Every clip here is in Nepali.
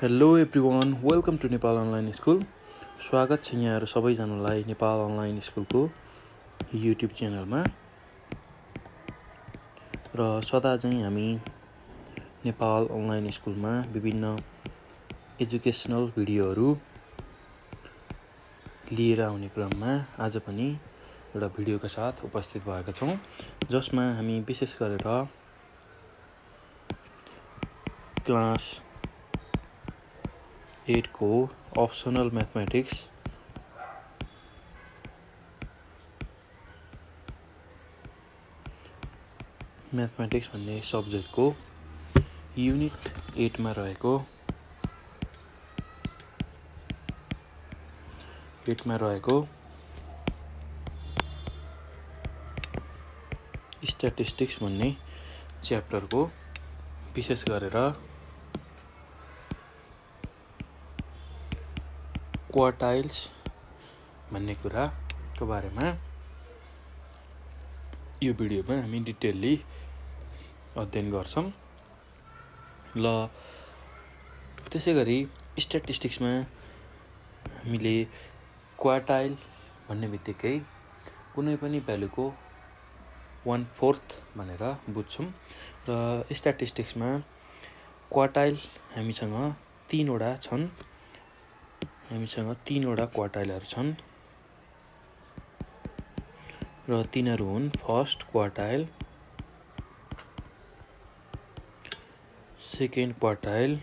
Hello everyone welcome to Nepal online school. स्वागत छ यहाँहरू सबैजनालाई नेपाल अनलाइन स्कुलको युट्युब च्यानलमा। र सदा चाहिँ हामी नेपाल अनलाइन स्कुलमा विभिन्न एजुकेसनल भिडियोहरू लिएर आउने क्रममा आज पनि एउटा भिडियोका साथ उपस्थित भएका छौँ, जसमा हामी विशेष गरेर क्लास 8 को अप्सनल म्याथमेटिक्स भन्ने सब्जेक्टको युनिट 8 मा रहेको स्ट्याटिस्टिक्स भन्ने च्याप्टरको विशेष गरेर क्वार्टाइल्स भन्ने कुराको बारेमा यो भिडियोमा हामी डिटेलली अध्ययन गर्छौँ। ल त्यसै गरी स्ट्याटिस्टिक्समा हामीले क्वार्टाइल भन्ने बित्तिकै कुनै पनि भ्यालुको 1/4 भनेर बुझ्छौँ। र स्ट्याटिस्टिक्समा क्वार्टाइल हामीसँग तीनवटा क्वार्टाइलहरू छन् र तिनीहरू हुन् फर्स्ट क्वार्टाइल, सेकेन्ड क्वार्टाइल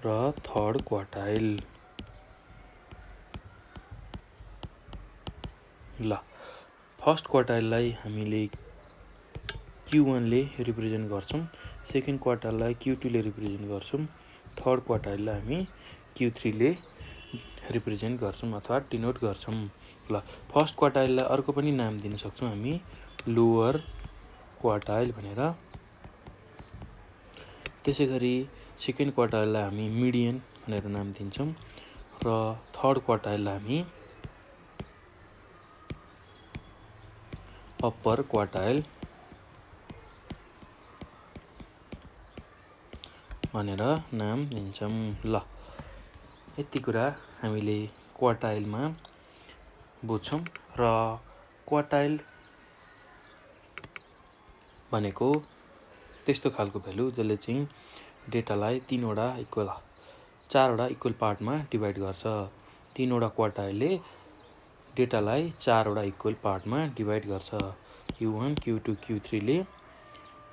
र थर्ड क्वार्टाइल। ल फर्स्ट क्वार्टाइललाई हामीले Q1 ले रिप्रेजेन्ट गर्छौँ, सेकेन्ड क्वार्टाइललाई Q2 ले रिप्रेजेन्ट गर्छौँ, थर्ड क्वार्टाइललाई हामी Q3 ले रिप्रेजेन्ट गर्छौँ अथवा डिनोट गर्छौँ। ल फर्स्ट क्वार्टाइललाई अर्को पनि नाम दिन सक्छौँ हामी लोवर क्वार्टाइल भनेर। त्यसै गरी सेकेन्ड क्वार्टाइललाई हामी मिडियन भनेर नाम दिन्छौँ र थर्ड क्वार्टाइललाई हामी अप्पर क्वार्टाइल भनेर नाम दिन्छौँ। ल यति कुरा हामीले क्वार्टाइलमा बुझ्छौँ र क्वार्टाइल भनेको त्यस्तो खालको भ्यालु जसले चाहिँ डेटालाई चारवटा इक्वल पार्टमा डिभाइड गर्छ। तीनवटा क्वार्टाइलले डेटालाई चारवटा इक्वल पार्टमा डिभाइड गर्छ। Q1, Q2, Q3 ले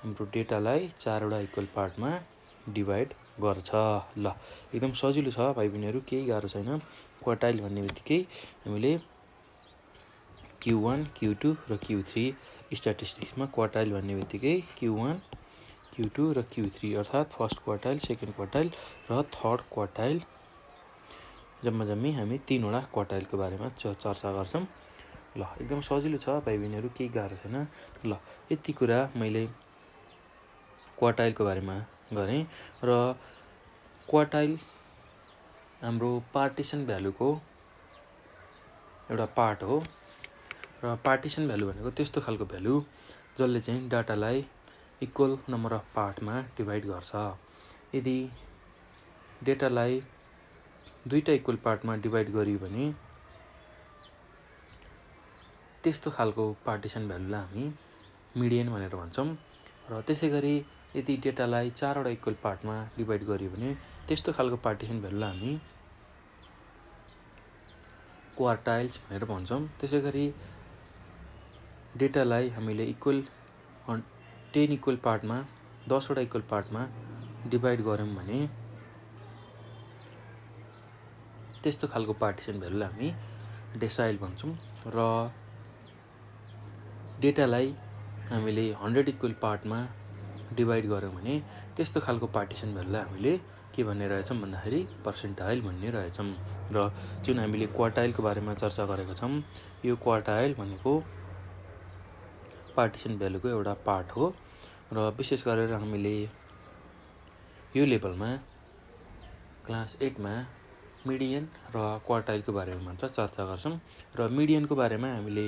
हाम्रो डेटालाई चारवटा इक्वल पार्टमा डिभाइड गर्छ। ल एकदम सजिलो छ भाइ बहिनीहरू, केही गाह्रो छैन। क्वार्टाइल भन्ने बित्तिकै हामीले Q1, Q2 र Q3 स्ट्याटिस्टिक्समा क्वार्टाइल भन्ने बित्तिकै Q1, Q2 र Q3 अर्थात् फर्स्ट क्वार्टाइल, सेकेन्ड क्वार्टाइल र थर्ड क्वार्टाइल जम्मी हामी तीनवटा क्वार्टाइलको बारेमा चर्चा गर्छौँ। ल एकदम सजिलो छ भाइ बहिनीहरू, केही गाह्रो छैन। ल यति कुरा मैले क्वार्टाइलको बारेमा गरेँ र क्वार्टाइल हाम्रो पार्टिसन भ्यालुको एउटा पार्ट हो र पार्टिसन भ्यालु भनेको त्यस्तो खालको भ्यालु जसले चाहिँ डाटालाई इक्वल नम्बर अफ पार्टमा डिभाइड गर्छ। यदि डेटालाई दुईटा इक्वल पार्टमा डिभाइड गरियो भने त्यस्तो खालको पार्टिसन भ्यालुलाई हामी मिडियन भनेर भन्छौँ। र त्यसै गरी यदि डेटालाई चारवटा इक्वल पार्टमा डिभाइड गरियो भने त्यस्तो खालको पार्टिसन भ्यालुलाई हामी क्वार्टाइल्स भनेर भन्छौँ। त्यसै गरी डेटालाई हामीले 10 इक्वल पार्टमा 10वटा इक्वल पार्टमा डिभाइड गऱ्यौँ भने त्यस्तो खालको पार्टिसन भ्यालुलाई हामी डेसाइल भन्छौँ। र डेटालाई हामीले 100 इक्वल पार्टमा डिभाइड गऱ्यौँ भने त्यस्तो खालको पार्टिसन भ्यालुलाई हामीले के भन्ने रहेछौँ भन्दाखेरि पर्सेन्टाइल भन्ने रहेछौँ। र जुन हामीले क्वार्टाइलको बारेमा चर्चा गरेका छौँ, यो क्वार्टाइल भनेको पार्टिसन भ्यालुको एउटा पार्ट हो र विशेष गरेर हामीले यो लेभलमा क्लास 8 मा मिडियन र क्वार्टाइलको बारेमा मात्र चर्चा गर्छौँ। र मिडियनको बारेमा हामीले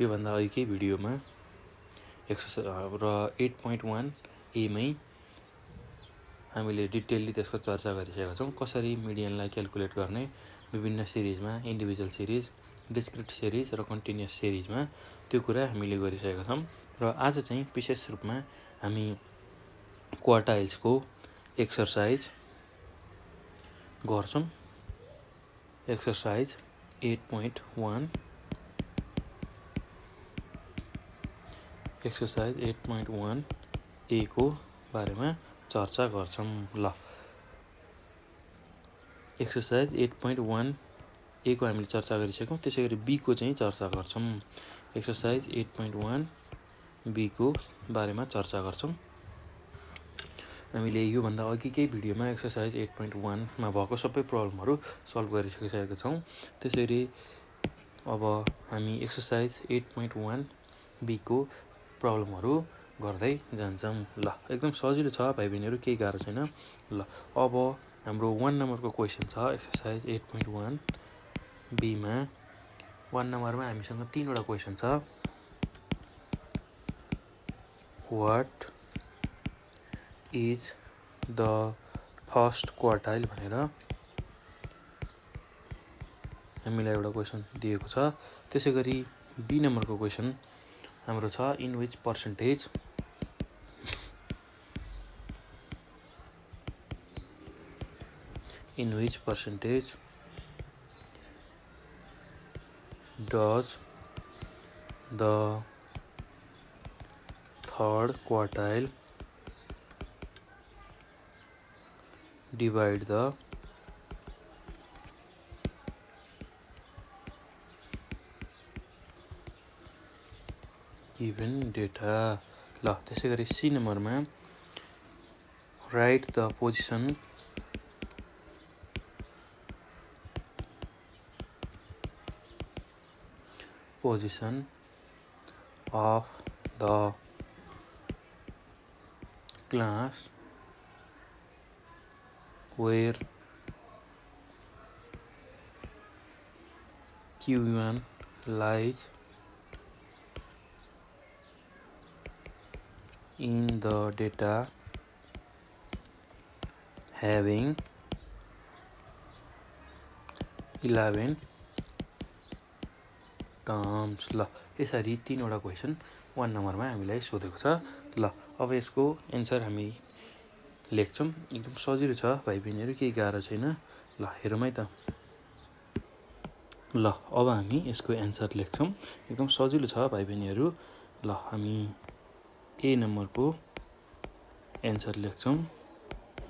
योभन्दा अघिकै भिडियोमा र 8.1 एमै हामीले डिटेलली त्यसको चर्चा गरिसकेका छौँ। कसरी मिडियनलाई क्यालकुलेट गर्ने विभिन्न सिरिजमा, इन्डिभिजुअल सिरिज, डिस्क्रिट सिरिज र कन्टिन्युस सिरिजमा, त्यो कुरा हामीले गरिसकेका छौँ। र आज चाहिँ विशेष रूपमा हामी क्वार्टाइल्सको एक्सर्साइज गर्छौँ। एक्सर्साइज 8.1 एक्सर्साइज 8.1 ए को बारेमा चर्चा गर्छौँ। ल, एक्सर्साइज 8.1 ए को हामीले चर्चा गरिसक्यौँ। त्यसै गरी बी को चाहिँ चर्चा गर्छौँ। एक्सर्साइज 8.1 बी को बारेमा चर्चा गर्छौँ। हामीले योभन्दा अघिकै भिडियोमा एक्सर्साइज 8.1 भएको सबै प्रब्लमहरू सल्भ गरिसकिसकेका छौँ। त्यसरी अब हामी एक्सर्साइज 8.1 बी को प्रब्लमहरू गर्दै जान्छौँ। ल, एकदम सजिलो छ भाइ बहिनीहरू, केही गाह्रो छैन। ल, अब हाम्रो 1 नम्बरको क्वेसन छ एक्सर्साइज 8.1 बीमा। 1 नम्बरमा हामीसँग 3वटा क्वेसन छ। What is the first quartile भनेर हामीलाई एउटा क्वेसन दिएको छ। त्यसै गरी बी नम्बरको क्वेसन हाम्रो छ in which percentage does the third quartile divide the given data. ल, त्यसै गरी सी नम्बरमा write the position of the class where Q1 lies in the data having 11 terms. ल, यसरी 3वटा क्वेसन 1 नम्बरमा हामीलाई सोधेको छ। ल, अब यसको एन्सर हामी लेख्छौँ। एकदम सजिलो छ भाइ बहिनीहरू, केही गाह्रो छैन। ल, हेरौँ है त। ल, अब हामी यसको एन्सर लेख्छौँ। एकदम सजिलो छ भाइ बहिनीहरू। ल, हामी ए नम्बरको एन्सर लेख्छौँ।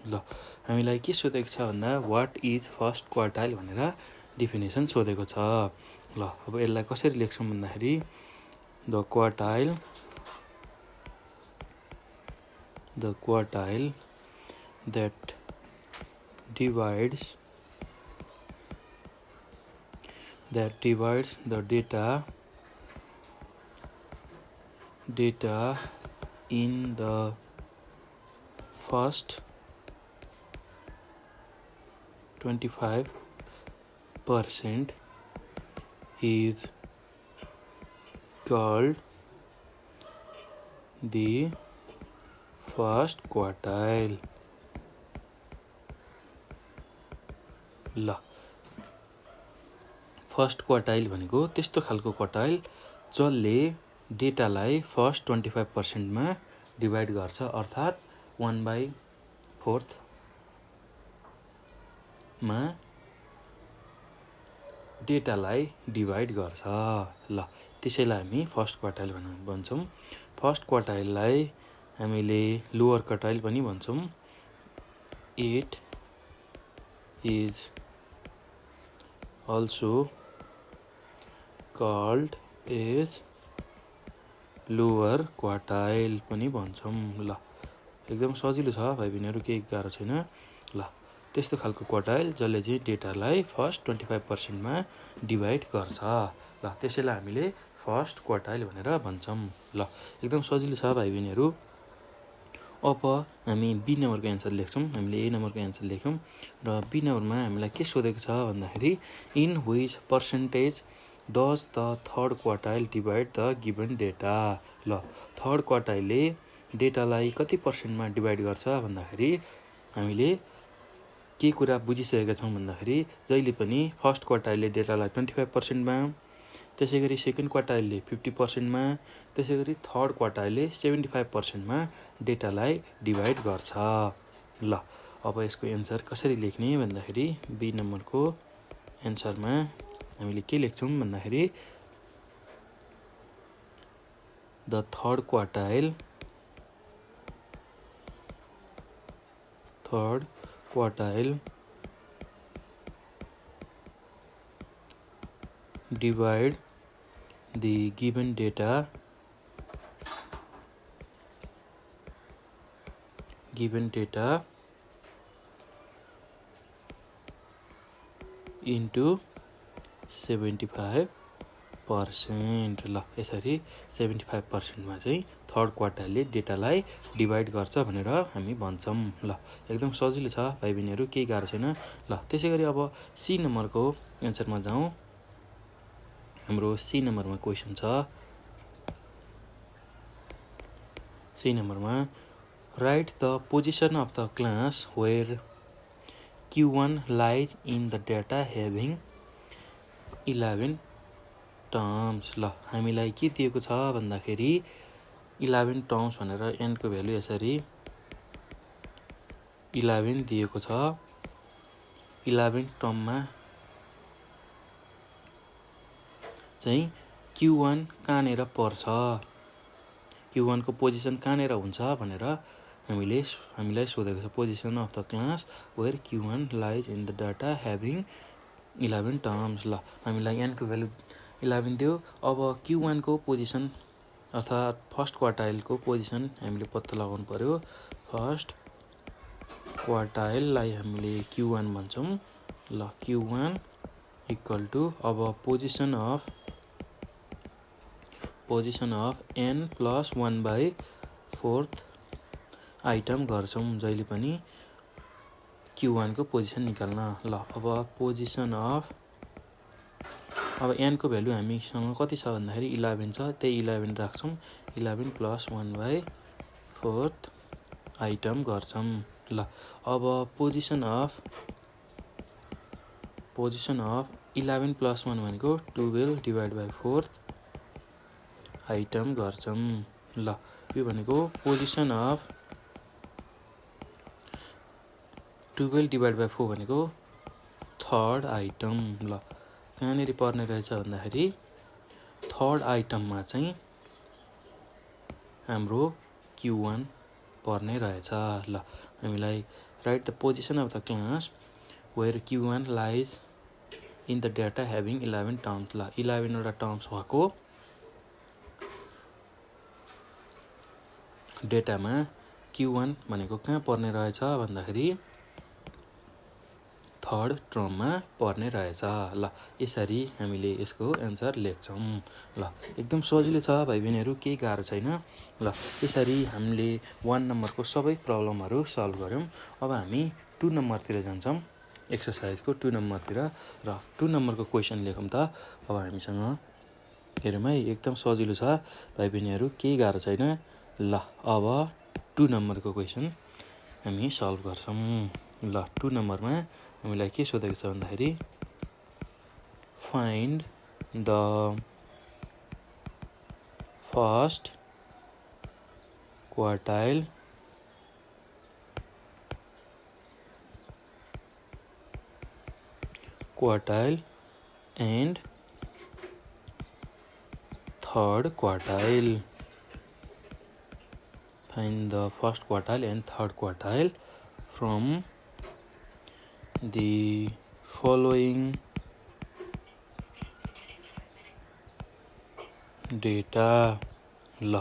ल, हामीलाई के सोधेको छ भन्दा वाट इज फर्स्ट क्वार्टाइल भनेर डिफिनेसन सोधेको छ। ल, अब यसलाई कसरी लेख्छौँ भन्दाखेरि the quartile that divides the data in the first 25% is called the first quartile. ल, फर्स्ट क्वार्टाइल भनेको त्यस्तो खालको क्वार्टाइल जसले डेटालाई फर्स्ट 25%मा डिभाइड गर्छ, अर्थात् 1/4 मा डेटालाई डिभाइड गर्छ। ल, त्यसैलाई हामी फर्स्ट क्वार्टाइल भन्छौँ। फर्स्ट क्वार्टाइललाई हामीले लोअर क्वार्टाइल पनि भन्छौँ। 8 is also called as lower quartile पनि भन्छौँ। ल, एकदम सजिलो छ भाइ बहिनीहरू, केही गाह्रो छैन। ल, त्यस्तो खालको क्वार्टाइल जसले चाहिँ डेटालाई फर्स्ट 25%मा डिभाइड गर्छ। ल, त्यसैलाई हामीले फर्स्ट क्वार्टाइल भनेर भन्छौँ। ल, एकदम सजिलो छ भाइ बहिनीहरू। अब हामी बी नम्बरको एन्सर लेख्छौँ। हामीले ए नम्बरको एन्सर लेख्यौँ र बी नम्बरमा हामीलाई के सोधेको छ भन्दाखेरि in which percentage does the third quartile divide the given data. ल थर्ड क्वार्टाइलले डेटालाई कति पर्सेन्टमा डिभाइड गर्छ भन्दाखेरि हामीले के कुरा बुझिसकेका छौँ भन्दाखेरि जहिले पनि फर्स्ट क्वार्टाइलले डेटालाई 25%मा, त्यसै गरी सेकेन्ड क्वार्टाइलले 50%मा, त्यसै गरी थर्ड क्वार्टाइलले 75%मा डेटालाई डिभाइड गर्छ। ल अब यसको एन्सर कसरी लेख्ने भन्दाखेरि बी नम्बरको एन्सरमा हामीले के लेख्छौँ भन्दाखेरि the third quartile divide the given data into 75%। ल यसरी 75%मा चाहिँ थर्ड क्वार्टाइलले डेटालाई डिभाइड गर्छ भनेर हामी भन्छौँ। ल एकदम सजिलो छ भाइ बहिनीहरू, केही गाह्रो छैन। ल त्यसै गरी अब सी नम्बरको एन्सरमा जाउँ। हाम्रो सी नम्बरमा क्वेसन छ। सी नम्बरमा write the position of the class where Q1 lies in the data having 11 terms. ल हामीलाई के दिएको छ भन्दाखेरि 11 टर्म्स भनेर एनको भ्यालु यसरी 11 दिएको छ। 11 टर्ममा चाहिँ Q1 कहाँनिर पर्छ, Q1 को पोजिसन कहाँनिर हुन्छ भनेर हामीलाई सोधेको छ। Position of the class where Q1 lies in the data having 11 terms. ल हामीलाई एनको भ्यालु 11 दियो। अब Q1 को पोजिसन अर्थात् फर्स्ट क्वार्टाइलको पोजिसन हामीले पत्ता लगाउनु पर्यो। फर्स्ट क्वार्टाइललाई हामीले Q1 भन्छौँ। ल Q1 इक्वल टु अब पोजिसन अफ n+1/4 आइटम गर्छौँ जहिले पनि Q1 को पोजिसन निकाल्न। ल अब पोजिसन अफ अब n को भ्यालु हामीसँग कति छ भन्दाखेरि 11 छ, त्यही 11 राख्छौँ। 11 + 1/4 आइटम गर्छौँ। ल अब पोजिसन अफ 11 + 1 भनेको 12/4 आइटम गर्छौँ। ल यो भनेको पोजिसन अफ 12/4 भनेको थर्ड आइटम। ल कहाँनिर पर्ने रहेछ भन्दाखेरि थर्ड आइटममा चाहिँ हाम्रो Q1 पर्ने रहेछ। ल हामीलाई write the position of the class where Q1 lies in the data having 11 terms. ल 11 वटा टर्म्स भएको डेटामा Q1 भनेको कहाँ पर्ने रहेछ भन्दाखेरि थर्ड टर्ममा पर्ने रहेछ। ल यसरी हामीले यसको एन्सर लेख्छौँ। ल एकदम सजिलो छ भाइ बहिनीहरू, केही गाह्रो छैन। ल यसरी हामीले 1 नम्बरको सबै प्रब्लमहरू सल्भ गऱ्यौँ। अब हामी 2 नम्बरतिर जान्छौँ, एक्सर्साइजको 2 नम्बरतिर। र 2 नम्बरको क्वेसन लेखौँ त। अब हामीसँग हेरौँ है, एकदम सजिलो छ भाइ बहिनीहरू, केही गाह्रो छैन। ल अब 2 नम्बरको क्वेसन हामी सल्भ गर्छौँ। ल 2 नम्बरमा हामीलाई के सोधेको छ भन्दाखेरि find the first quartile and third quartile. Find the first quartile and third quartile from the following data। ल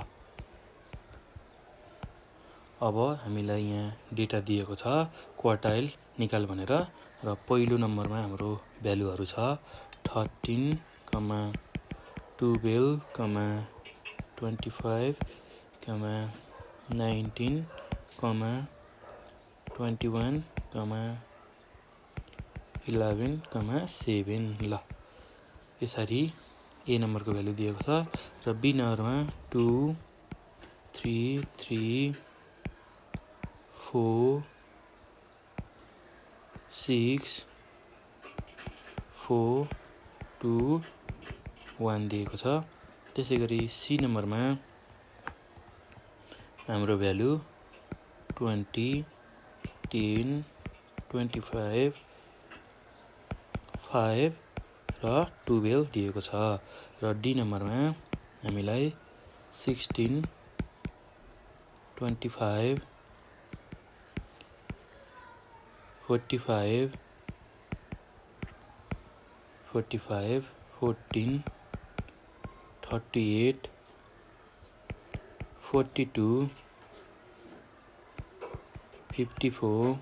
अब हामीलाई यहाँ डेटा दिएको छ क्वार्टाइल निकाल भनेर। र पहिलो नम्बरमा हाम्रो भ्यालुहरू छ 13, 12, 25, 19, 21, 11, 7। ल यसरी ए नम्बरको भ्यालु दिएको छ र बी नम्बरमा 2 3 3 4 6 4 2 1 दिएको छ। त्यसै गरी सी नम्बरमा हाम्रो भ्यालु 20 10 25 5 र 12 दिएको छ र डी नम्बरमा हामीलाई 16 25 45 14 38 42 54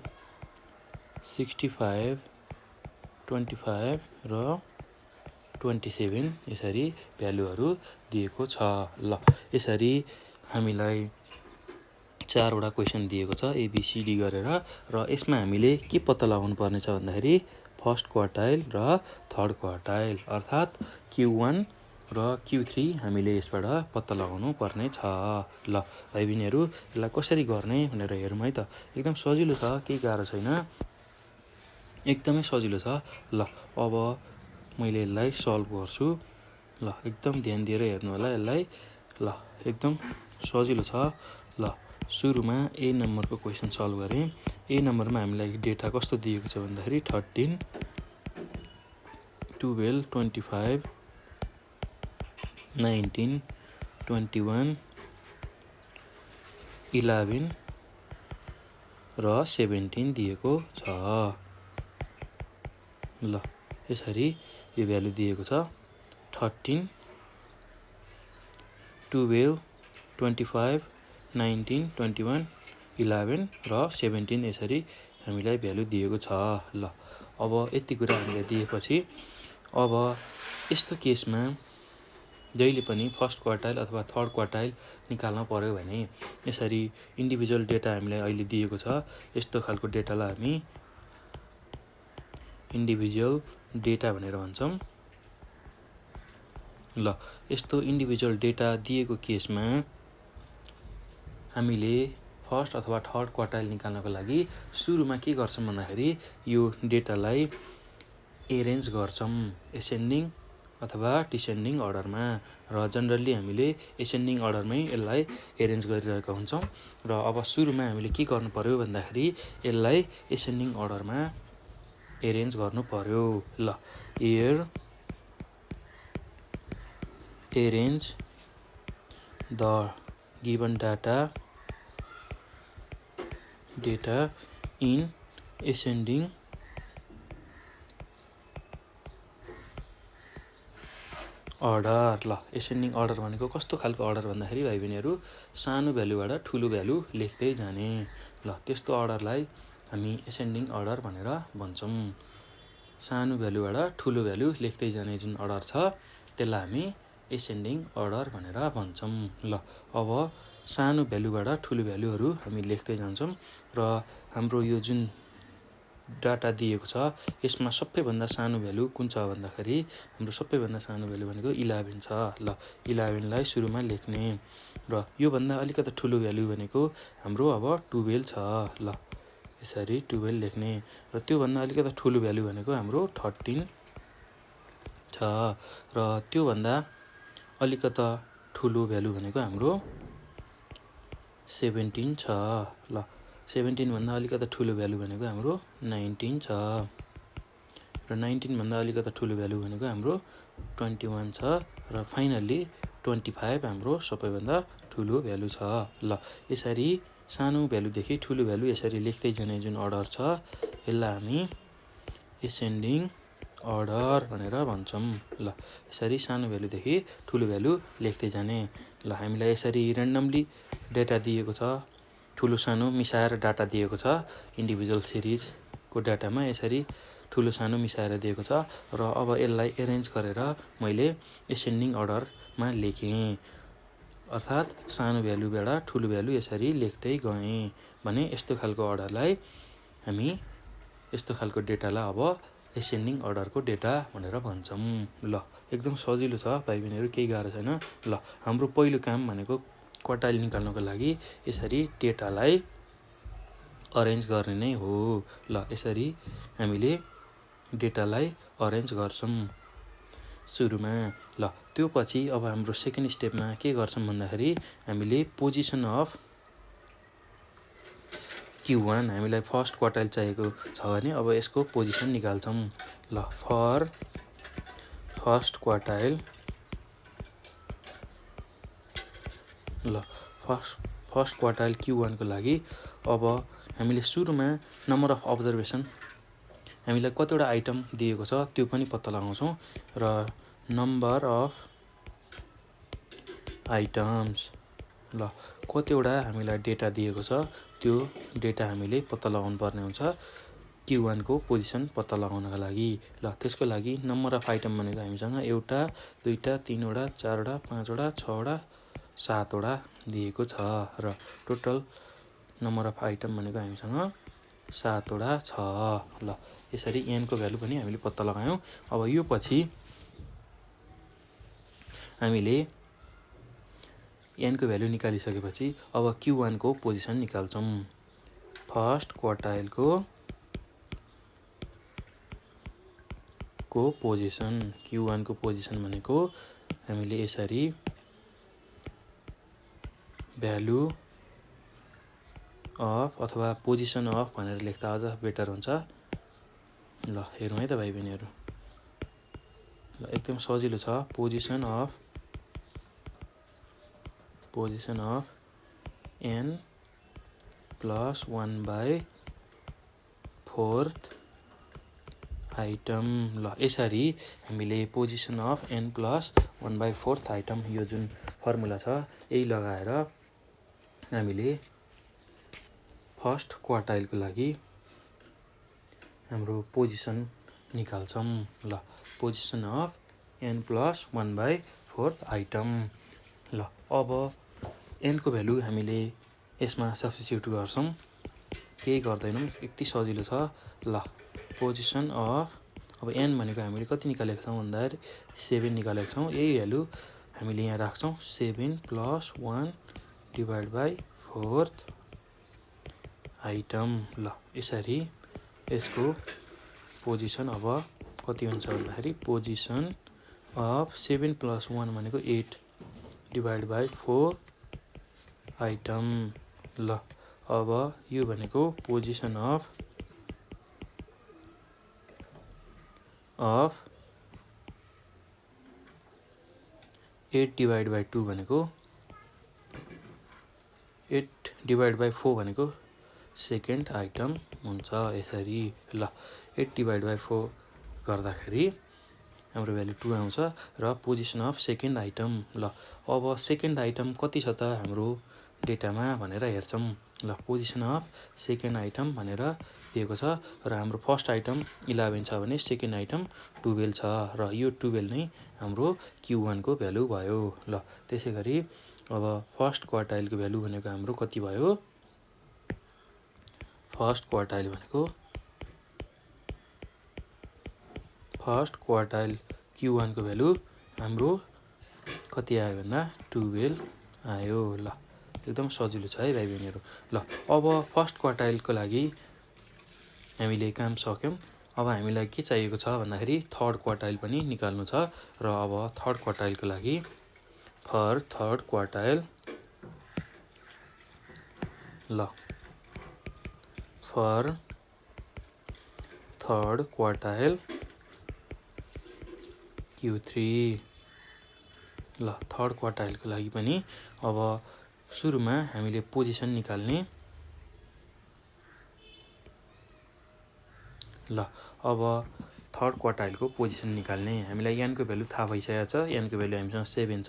65 25 र 27 यसरी भ्यालुहरू दिएको छ। ल यसरी हामीलाई 4वटा क्वेसन दिएको छ एबिसिडी गरेर र यसमा हामीले के पत्ता लगाउनु पर्नेछ भन्दाखेरि फर्स्ट क्वार्टाइल र थर्ड क्वार्टाइल अर्थात् Q1 र Q3 हामीले यसबाट पत्ता लगाउनु पर्ने छ। ल भाइ बहिनीहरू यसलाई कसरी गर्ने भनेर हेरौँ है त। एकदम सजिलो छ, केही गाह्रो छैन, एकदमै सजिलो छ। ल अब मैले यसलाई सल्भ गर्छु। ल एकदम ध्यान दिएर हेर्नु होला यसलाई। ल एकदम सजिलो छ। ल सुरुमा ए नम्बरको क्वेसन सल्भ गरेँ। ए नम्बरमा हामीलाई डेटा कस्तो दिएको छ भन्दाखेरि 13 12 25 19 21 11 र 17 दिएको छ। ल यसरी यो भ्यालु दिएको छ 13 12 25 19 21 11 र 17 यसरी हामीलाई भ्यालु दिएको छ। ल अब यति कुरा हामीलाई दिएपछि अब यस्तो केसमा जहिले पनि फर्स्ट क्वार्टाइल अथवा थर्ड क्वार्टाइल निकाल्न पर्यो भने यसरी इन्डिभिजुअल डेटा हामीलाई अहिले दिएको छ। यस्तो खालको डेटालाई हामी इन्डिभिजुअल डेटा भनेर भन्छौँ। ल यस्तो इन्डिभिजुअल डेटा दिएको केसमा हामीले फर्स्ट अथवा थर्ड क्वार्टाइल निकाल्नको लागि सुरुमा के गर्छौँ भन्दाखेरि यो डेटालाई एरेन्ज गर्छौँ एसेन्डिङ अथवा डिसेन्डिङ अर्डरमा र जनरली हामीले एसेन्डिङ अर्डरमै यसलाई एरेन्ज गरिरहेका हुन्छौँ। र अब सुरुमा हामीले के गर्नु पर्यो भन्दाखेरि यसलाई एसेन्डिङ अर्डरमा एरेन्ज गर्नु पर्यो। ल arrange the given data in ascending order. ल एसेन्डिङ अर्डर भनेको कस्तो खालको अर्डर भन्दाखेरि भाइ बहिनीहरू सानो भ्यालुबाट ठुलो भ्यालु लेख्दै जाने। ल त्यस्तो अर्डरलाई हामी एसेन्डिङ अर्डर भनेर भन्छौँ। सानो भ्यालुबाट ठुलो भ्यालु लेख्दै जाने जुन अर्डर छ त्यसलाई हामी एसेन्डिङ अर्डर भनेर भन्छौँ। ल अब सानो भ्यालुबाट ठुलो भ्यालुहरू हामी लेख्दै जान्छौँ र हाम्रो यो जुन डाटा दिएको छ यसमा सबैभन्दा सानो भ्यालु कुन छ भन्दाखेरि हाम्रो सबैभन्दा सानो भ्यालु भनेको 11 छ। ल 11लाई सुरुमा लेख्ने र योभन्दा अलिकति ठुलो भ्यालु भनेको हाम्रो अब 12 छ। ल यसरी 12 लेख्ने र त्योभन्दा अलिकति ठुलो भ्यालु भनेको हाम्रो 13 छ र त्योभन्दा अलिकति ठुलो भ्यालु भनेको हाम्रो 17 छ। ल 17 भन्दा अलिकति ठुलो भ्यालु भनेको हाम्रो 19 छ र 19 भन्दा अलिकति ठुलो भ्यालु भनेको हाम्रो 21 छ र फाइनल्ली 25 हाम्रो सबैभन्दा ठुलो भ्यालु छ। ल यसरी सानो भ्यालुदेखि ठुलो भ्यालु यसरी लेख्दै जाने जुन अर्डर छ यसलाई हामी एसेन्डिङ अर्डर भनेर भन्छौँ। ल यसरी सानो भ्यालुदेखि ठुलो भ्यालु लेख्दै जाने। ल हामीलाई यसरी र्यान्डमली डेटा दिएको छ, ठुलो सानो मिसाएर डाटा दिएको छ। इन्डिभिजुअल सिरिजको डाटामा यसरी ठुलो सानो मिसाएर दिएको छ र अब यसलाई एरेन्ज गरेर मैले एसेन्डिङ अर्डरमा लेखेँ अर्थात् सानो भ्यालुबाट ठुलो भ्यालु यसरी लेख्दै गएँ भने यस्तो खालको अर्डरलाई हामी यस्तो खालको डेटालाई अब एसेन्डिङ अर्डरको डेटा भनेर भन्छौँ। ल एकदम सजिलो छ भाइ बहिनीहरू, केही गाह्रो छैन। ल हाम्रो पहिलो काम भनेको क्वार्टाइल निकाल्नको लागि यसरी डेटालाई अरेन्ज गर्ने नै हो। ल यसरी हामीले डेटालाई अरेन्ज गर्छौँ सुरुमा। ल त्यो पछि अब हाम्रो सेकेन्ड स्टेपमा के गर्छौँ भन्दाखेरि हामीले पोजिसन अफ Q1 हामीलाई फर्स्ट क्वार्टाइल चाहिएको छ भने अब यसको पोजिसन निकाल्छौँ। ल फर फर्स्ट क्वार्टाइल, ल फर्स्ट क्वार्टाइल Q1 को लागि अब हामीले सुरुमा नम्बर अफ अब्जर्भेसन हामीलाई कतिवटा आइटम दिएको छ त्यो पनि पत्ता लगाउँछौँ र नम्बर अफ आइटम्स, ल कतिवटा हामीलाई डेटा दिएको छ त्यो डेटा हामीले पत्ता लगाउनु पर्ने हुन्छ Q1 को पोजिसन पत्ता लगाउनका लागि। ल त्यसको लागि नम्बर अफ आइटम भनेको हामीसँग एउटा, दुईटा, तीनवटा, चारवटा, पाँचवटा, छवटा, सातवटा दिएको छ र टोटल नम्बर अफ आइटम भनेको हामीसँग 7वटा छ। ल यसरी n को भ्यालु पनि हामीले पत्ता लगायौँ। अब यो पछि हामीले n को भ्यालु निकालिसकेपछि अब Q1 को पोजिसन निकाल्छौँ। फर्स्ट क्वार्टाइलको पोजिसन, Q1 को पोजिसन भनेको हामीले यसरी भ्यालु अफ अथवा पोजिसन अफ भनेर लेख्दा अझ बेटर हुन्छ। ल हेरौँ है त भाइ बहिनीहरू, ल एकदम सजिलो छ। Position of n plus 1/4 item. ल यसरी हामीले position of n plus 1/4 item यो जुन फर्मुला छ यही लगाएर हामीले फर्स्ट क्वार्टाइलको लागि हाम्रो पोजिसन निकाल्छौँ। ल position of n plus 1/4 item. ल अब n को भ्यालु हामीले यसमा सब्स्टिट्युट गर्छौँ, केही गर्दैनौँ, यति सजिलो छ। ल पोजिसन अफ अब n भनेको हामीले कति निकालेको छौँ भन्दाखेरि 7 निकालेको छौँ। यही भ्यालु हामीले यहाँ राख्छौँ 7 प्लस 1/4 आइटम। ल यसरी यसको पोजिसन अब कति हुन्छ भन्दाखेरि पोजिसन अफ 7 प्लस 1 भनेको 8/4 आइटम। ल अब यो भनेको पोजिसन अफ 8/2 भनेको 8/4 भनेको सेकेन्ड आइटम हुन्छ यसरी। ल 8/4 गर्दाखेरि हाम्रो भ्यालु 2 आउँछ र पोजिसन अफ सेकेन्ड आइटम। ल अब सेकेन्ड आइटम कति छ त हाम्रो डेटामा भनेर हेर्छौँ। ल पोजिसन अफ सेकेन्ड आइटम भनेर दिएको छ र हाम्रो फर्स्ट आइटम 11 छ भने सेकेन्ड आइटम 12 छ र यो 12 नै हाम्रो Q1 को भ्यालु भयो। ल त्यसै गरी अब फर्स्ट क्वार्टाइलको भ्यालु भनेको हाम्रो कति भयो, फर्स्ट क्वार्टाइल Q1 को भ्यालु हाम्रो कति आयो भन्दा 12 आयो। ल एकदम सजिलो छ है भाइ बहिनीहरू। ल अब फर्स्ट क्वार्टाइलको लागि हामीले काम सक्यौँ। अब हामीलाई के चाहिएको छ भन्दाखेरि थर्ड क्वार्टाइल पनि निकाल्नु छ र अब थर्ड क्वार्टाइलको लागि फर थर्ड क्वार्टाइल, ल फर थर्ड क्वार्टाइल Q3। ल थर्ड क्वार्टाइलको लागि पनि अब सुरुमा हामीले पोजिसन निकाल्ने। ल अब थर्ड क्वार्टाइलको पोजिसन निकाल्ने हामीलाई n को भ्यालु थाहा भइसकेको छ। n को भ्यालु हामीसँग 7 छ,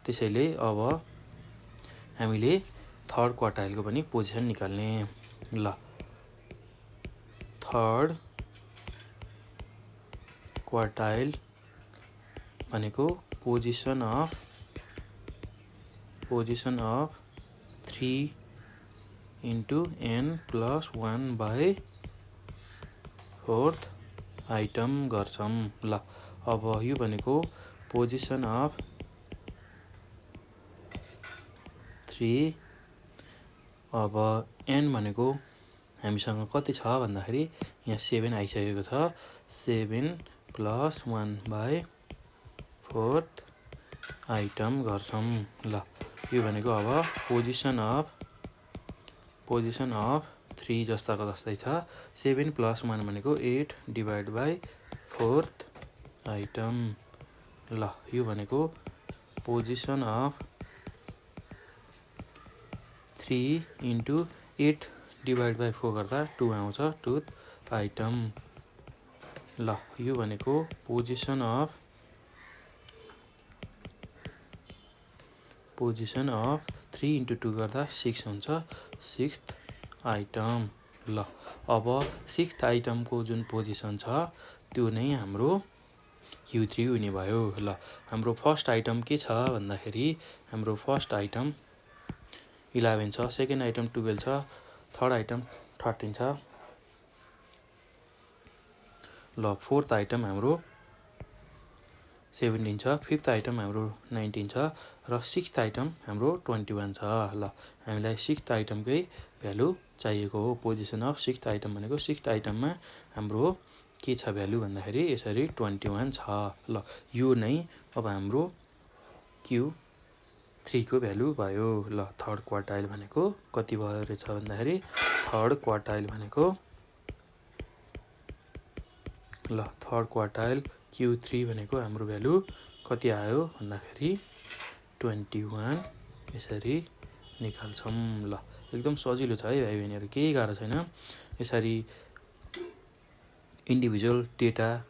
त्यसैले अब हामीले थर्ड क्वार्टाइलको पनि पोजिसन निकाल्ने। ल थर्ड क्वार्टाइल भनेको पोजिसन अफ 3 × n + 1/4 आइटम गर्छौँ। ल अब यो भनेको पोजिसन अफ 3। अब n भनेको हामीसँग कति छ भन्दाखेरि यहाँ 7 आइसकेको छ। 7 + 1/4 आइटम गर्छौँ। ल यो भनेको अब पोजिसन अफ 3 जस्ताको जस्तै छ। 7 + 1 भनेको 8/4 आइटम। ल यो भनेको पोजिसन अफ 3 × 8/4 गर्दा 2 आउँछ, 2 आइटम। ल यो भनेको पोजिसन अफ 3 × 2 गर्दा 6 हुन्छ, 6th आइटम। ल अब 6th आइटमको जुन पोजिसन छ त्यो नै हाम्रो Q3 हुने भयो। ल हाम्रो फर्स्ट आइटम के छ भन्दाखेरि हाम्रो फर्स्ट आइटम 11 छ, सेकेन्ड आइटम 12 छ, थर्ड आइटम 13 छ। ल फोर्थ आइटम हाम्रो 17 छ, फिफ्थ आइटम हाम्रो 19 छ र सिक्स्थ आइटम हाम्रो 21 छ। ल हामीलाई सिक्स्थ आइटमकै भ्यालु चाहिएको हो। पोजिसन अफ सिक्स्थ आइटम भनेको सिक्स्थ आइटममा हाम्रो के छ भ्यालु भन्दाखेरि यसरी 21 छ। ल यो नै अब हाम्रो Q3 को भ्यालु भयो। ल थर्ड क्वार्टाइल भनेको कति भयो रहेछ भन्दाखेरि थर्ड क्वार्टाइल भनेको थर्ड क्वार्टाइल Q3 भनेको हाम्रो भ्यालु कति आयो भन्दाखेरि 21 यसरी निकाल्छौँ। ल एकदम सजिलो छ है भाइ बहिनीहरू, केही गाह्रो छैन। यसरी इन्डिभिजुअल डेटा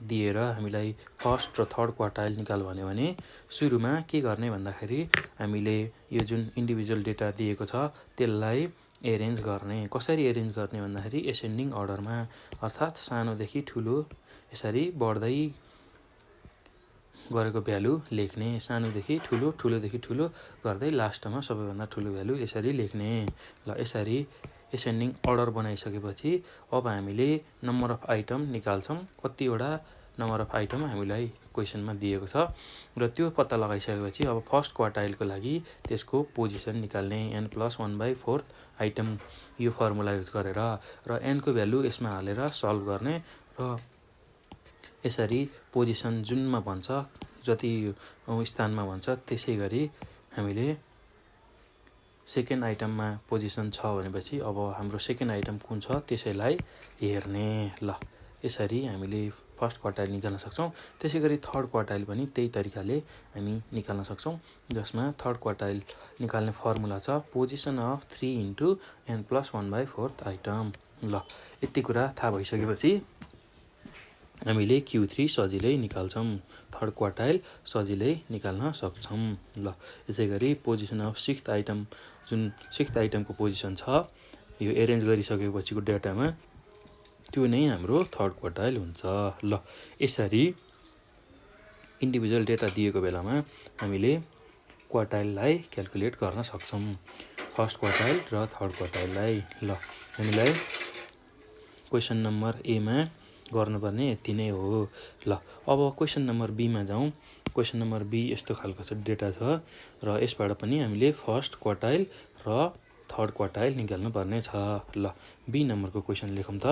दिएर हामीलाई फर्स्ट र थर्ड क्वार्टाइल निकाल भन्यो भने सुरुमा के गर्ने भन्दाखेरि हामीले यो जुन इन्डिभिजुअल डेटा दिएको छ त्यसलाई एरेन्ज गर्ने। कसरी एरेन्ज गर्ने भन्दाखेरि एसेन्डिङ अर्डरमा, अर्थात् सानोदेखि ठुलो यसरी बढ्दै गरेको भ्यालु लेख्ने। सानोदेखि ठुलो, ठुलोदेखि ठुलो गर्दै लास्टमा सबैभन्दा ठुलो भ्यालु यसरी लेख्ने। ल यसरी एसेन्डिङ अर्डर बनाइसकेपछि अब हामीले नम्बर अफ आइटम निकाल्छौँ। कतिवटा नम्बर अफ आइटम हामीलाई क्वेसनमा दिएको छ र त्यो पत्ता लगाइसकेपछि अब फर्स्ट क्वार्टाइलको लागि त्यसको पोजिसन निकाल्ने। n+1/4 आइटम यो फर्मुला युज गरेर र n को भ्यालु यसमा हालेर सल्भ गर्ने र यसरी पोजिसन जुनमा भन्छ, जति स्थानमा भन्छ त्यसै गरी हामीले सेकेन्ड आइटममा पोजिसन छ भनेपछि अब हाम्रो सेकेन्ड आइटम कुन छ त्यसैलाई हेर्ने। ल यसरी हामीले फर्स्ट क्वार्टाइल निकाल्न सक्छौँ। त्यसै गरी थर्ड क्वार्टाइल पनि त्यही तरिकाले हामी निकाल्न सक्छौँ, जसमा थर्ड क्वार्टाइल निकाल्ने फर्मुला छ पोजिसन अफ 3 × n+1/4 आइटम। ल यति कुरा थाहा भइसकेपछि हामीले Q3 सजिलै निकाल्छौँ, थर्ड क्वार्टाइल सजिलै निकाल्न सक्छौँ। ल यसै गरी पोजिसन अफ सिक्स्थ आइटम, जुन सिक्स्थ आइटमको पोजिसन छ यो एरेन्ज गरिसकेपछिको डेटामा त्यो नै हाम्रो थर्ड क्वार्टाइल हुन्छ। ल यसरी इन्डिभिजुअल डेटा दिएको बेलामा हामीले क्वार्टाइललाई क्याल्कुलेट गर्न सक्छौँ, फर्स्ट क्वार्टाइल र थर्ड क्वार्टाइललाई। ल हामीलाई क्वेसन नम्बर एमा गर्नुपर्ने यति नै हो। ल अब क्वेसन नम्बर बीमा जाउँ। क्वेसन नम्बर बी यस्तो खालको छ, डेटा छ र यसबाट पनि हामीले फर्स्ट क्वार्टाइल र थर्ड क्वार्टाइल निकाल्नु पर्ने छ। ल बी नम्बरको क्वेसन लेखौँ त।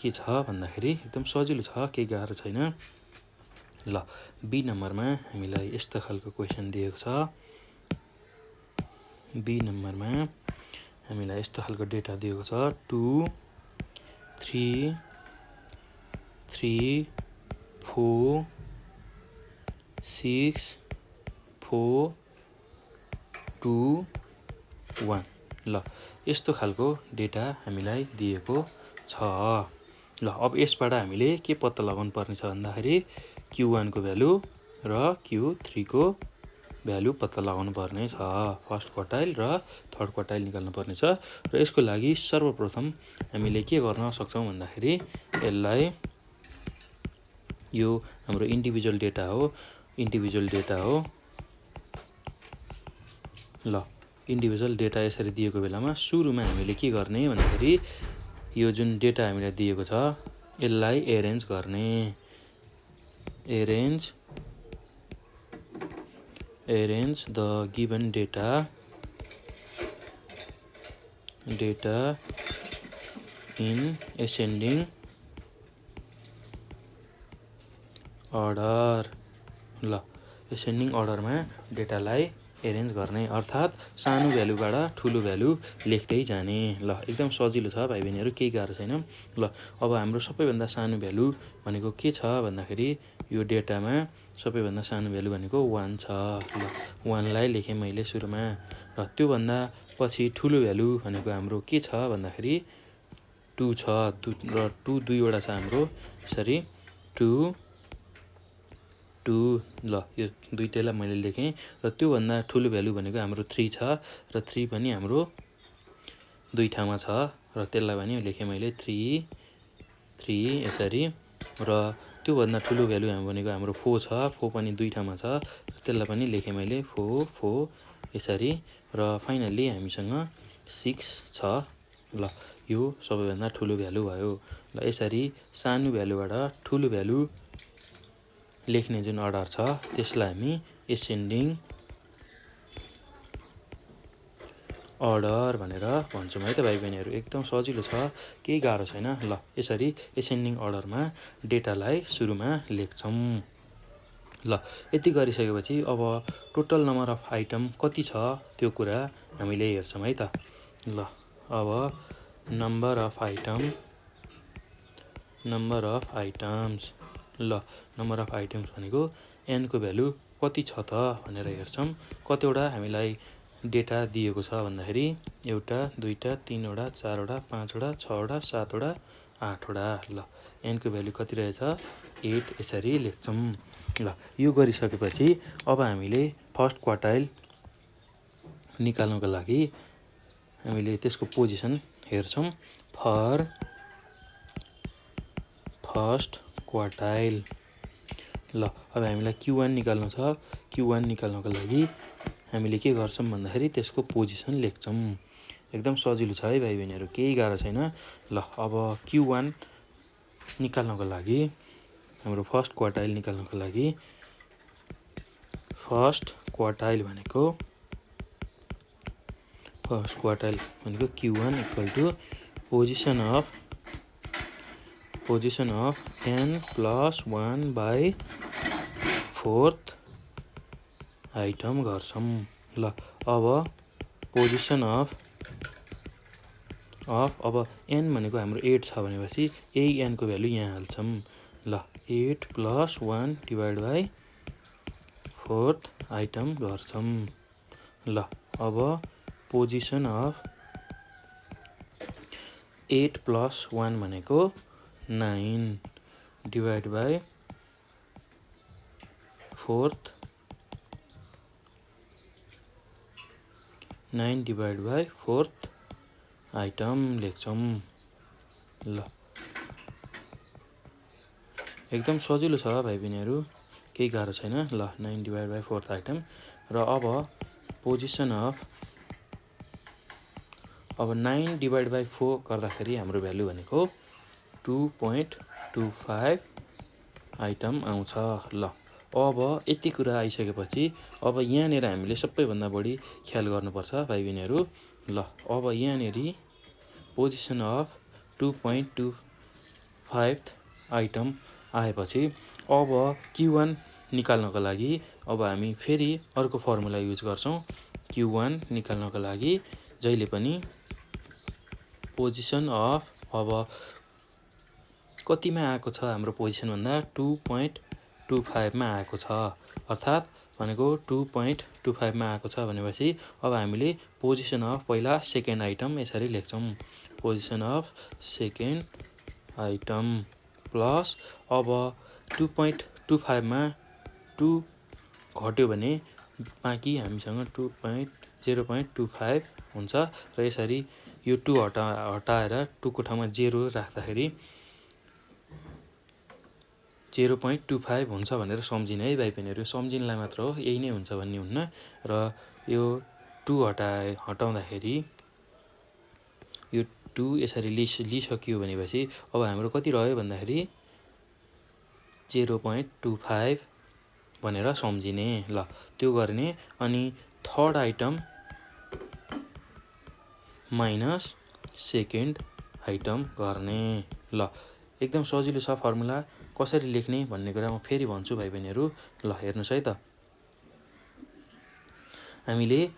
के छ भन्दाखेरि एकदम सजिलो छ, केही गाह्रो छैन। ल बी नम्बरमा हामीलाई यस्तो खालको क्वेसन दिएको छ। बी नम्बरमा हामीलाई यस्तो खालको डेटा दिएको छ 2 3 3 4 6 4 2 1। ल यस्तो खालको डेटा हामीलाई दिएको छ। ल अब यसबाट हामीले के पत्ता लगाउनु पर्ने छ भन्दाखेरि Q1 को भ्यालु र Q3 को भ्यालु पत्ता लगाउनु पर्ने छ। फर्स्ट क्वार्टाइल र थर्ड क्वार्टाइल निकाल्नु पर्ने छ र यसको लागि सर्वप्रथम हामीले के गर्न सक्छौँ भन्दाखेरि यसलाई, यो हाम्रो इन्डिभिजुअल डेटा हो। ल इन्डिभिजुअल डेटा यसरी दिएको बेलामा सुरुमा हामीले के गर्ने भन्दाखेरि यो जुन डेटा हामीलाई दिएको छ यसलाई एरेन्ज गर्ने arrange the given data in ascending order ल एसेन्डिङ अर्डरमा डेटालाई एरेन्ज गर्ने अर्थात् सानो भ्यालुबाट ठुलो भ्यालु लेख्दै जाने। ल एकदम सजिलो छ भाइ बहिनीहरू, केही गाह्रो छैन। ल अब हाम्रो सबैभन्दा सानो भ्यालु भनेको के छ भन्दाखेरि यो डेटामा सबैभन्दा सानो भ्यालु भनेको 1 छ। ल 1 लाई लेखेँ मैले सुरुमा। र त्योभन्दा पछि ठुलो भ्यालु भनेको हाम्रो के छ भन्दाखेरि 2 छ। र 2 दुईवटा छ हाम्रो, यसरी 2 ल यो दुईटैलाई मैले लेखेँ। र त्योभन्दा ठुलो भ्यालु भनेको हाम्रो 3 छ। र 3 पनि हाम्रो दुई ठाउँमा छ, र त्यसलाई पनि लेखेँ मैले 3 यसरी। र त्योभन्दा ठुलो भ्यालु भनेको हाम्रो 4 छ। 4 पनि दुई ठाउँमा छ, र त्यसलाई पनि लेखेँ मैले 4 यसरी। र फाइनल्ली हामीसँग 6 छ। ल यो सबैभन्दा ठुलो भ्यालु भयो। ल यसरी सानो भ्यालुबाट ठुलो भ्यालु लेख्ने जुन अर्डर छ त्यसलाई हामी एसेन्डिङ अर्डर भनेर भन्छौँ है त भाइ बहिनीहरू। एकदम सजिलो छ, केही गाह्रो छैन। ल यसरी एसेन्डिङ अर्डरमा डेटालाई सुरुमा लेख्छौँ। ल यति गरिसकेपछि अब टोटल नम्बर अफ आइटम कति छ त्यो कुरा हामीले हेर्छौँ है त। ल अब नम्बर अफ आइटम्स ल नम्बर अफ आइटम्स भनेको एनको भ्यालु कति छ त भनेर हेर्छौँ। कतिवटा हामीलाई डेटा दिएको छ भन्दाखेरि 1 2 3 4 5 6 7 8 ल एनको भ्यालु कति रहेछ 8 यसरी लेख्छौँ। ल यो गरिसकेपछि अब हामीले फर्स्ट क्वार्टाइल निकाल्नको लागि हामीले त्यसको पोजिसन हेर्छौँ। फर फर्स्ट क्वार्टाइल ल अब हामीलाई Q1 निकाल्नु छ। Q1 निकाल्नको लागि हामीले के गर्छौँ भन्दाखेरि त्यसको पोजिसन लेख्छौँ। एकदम सजिलो छ है भाइ बहिनीहरू, केही गाह्रो छैन। ल अब Q1 निकाल्नको लागि हाम्रो फर्स्ट क्वार्टाइल निकाल्नको लागि फर्स्ट क्वार्टाइल भनेको Q1 equal to position of n + 1/4 item गर्छौँ। ल अब पोजिसन अफ अब n भनेको हाम्रो 8 छ भनेपछि यही n को भ्यालु यहाँ हाल्छौँ। ल 8 + 1/4 आइटम गर्छौँ। ल अब पोजिसन अफ 8 + 1 भनेको 9 / 4 9/4 आइटम लेख्छौँ। ल एकदम सजिलो छ भाइ बहिनीहरू, केही गाह्रो छैन। ल 9/4 आइटम। र अब पोजिसन अफ 9/4 गर्दाखेरि हाम्रो भ्यालु भनेको 2.25 आइटम आउँछ। ल अब यति कुरा आइसकेपछि अब यहाँनिर हामीले सबैभन्दा बढी ख्याल गर्नुपर्छ भाइ बहिनीहरू। ल अब यहाँनिर पोजिसन अफ 2.25 आइटम आएपछि अब Q1 निकाल्नको लागि अब हामी फेरि अर्को फर्मुला युज गर्छौँ। Q1 निकाल्नको लागि जहिले पनि पोजिसन अफ अब कतिमा आएको छ हाम्रो पोजिसन भन्दा 2.25 मा आएको छ, अर्थात् भनेको 2.25 मा आएको छ भनेपछि अब हामीले पोजिसन अफ पहिला सेकेन्ड आइटम यसरी लेख्छौँ। Position of second item plus अब 2.25 मा 2 घट्यो भने बाँकी हामीसँग 0.25 हुन्छ। र यसरी यो 2 हटाएर 2 को ठाउँमा 0 राख्दाखेरि 0.25 हुन्छ भनेर सम्झिने है भाइ बहिनीहरू। सम्झिनलाई मात्र हो, यही नै हुन्छ भन्ने हुन्न। र यो 2 हटाउँदाखेरि यो 2 यसरी लिइसकियो भनेपछि अब हाम्रो कति रह्यो भन्दाखेरि 0.25 भनेर सम्झिने। ल त्यो गर्ने अनि third item minus second item गर्ने। ल एकदम सजिलो छ फर्मुला। कसरी लेख्ने भन्ने कुरा म फेरि भन्छु भाइ बहिनीहरू। ल हेर्नुहोस् है त, हामीले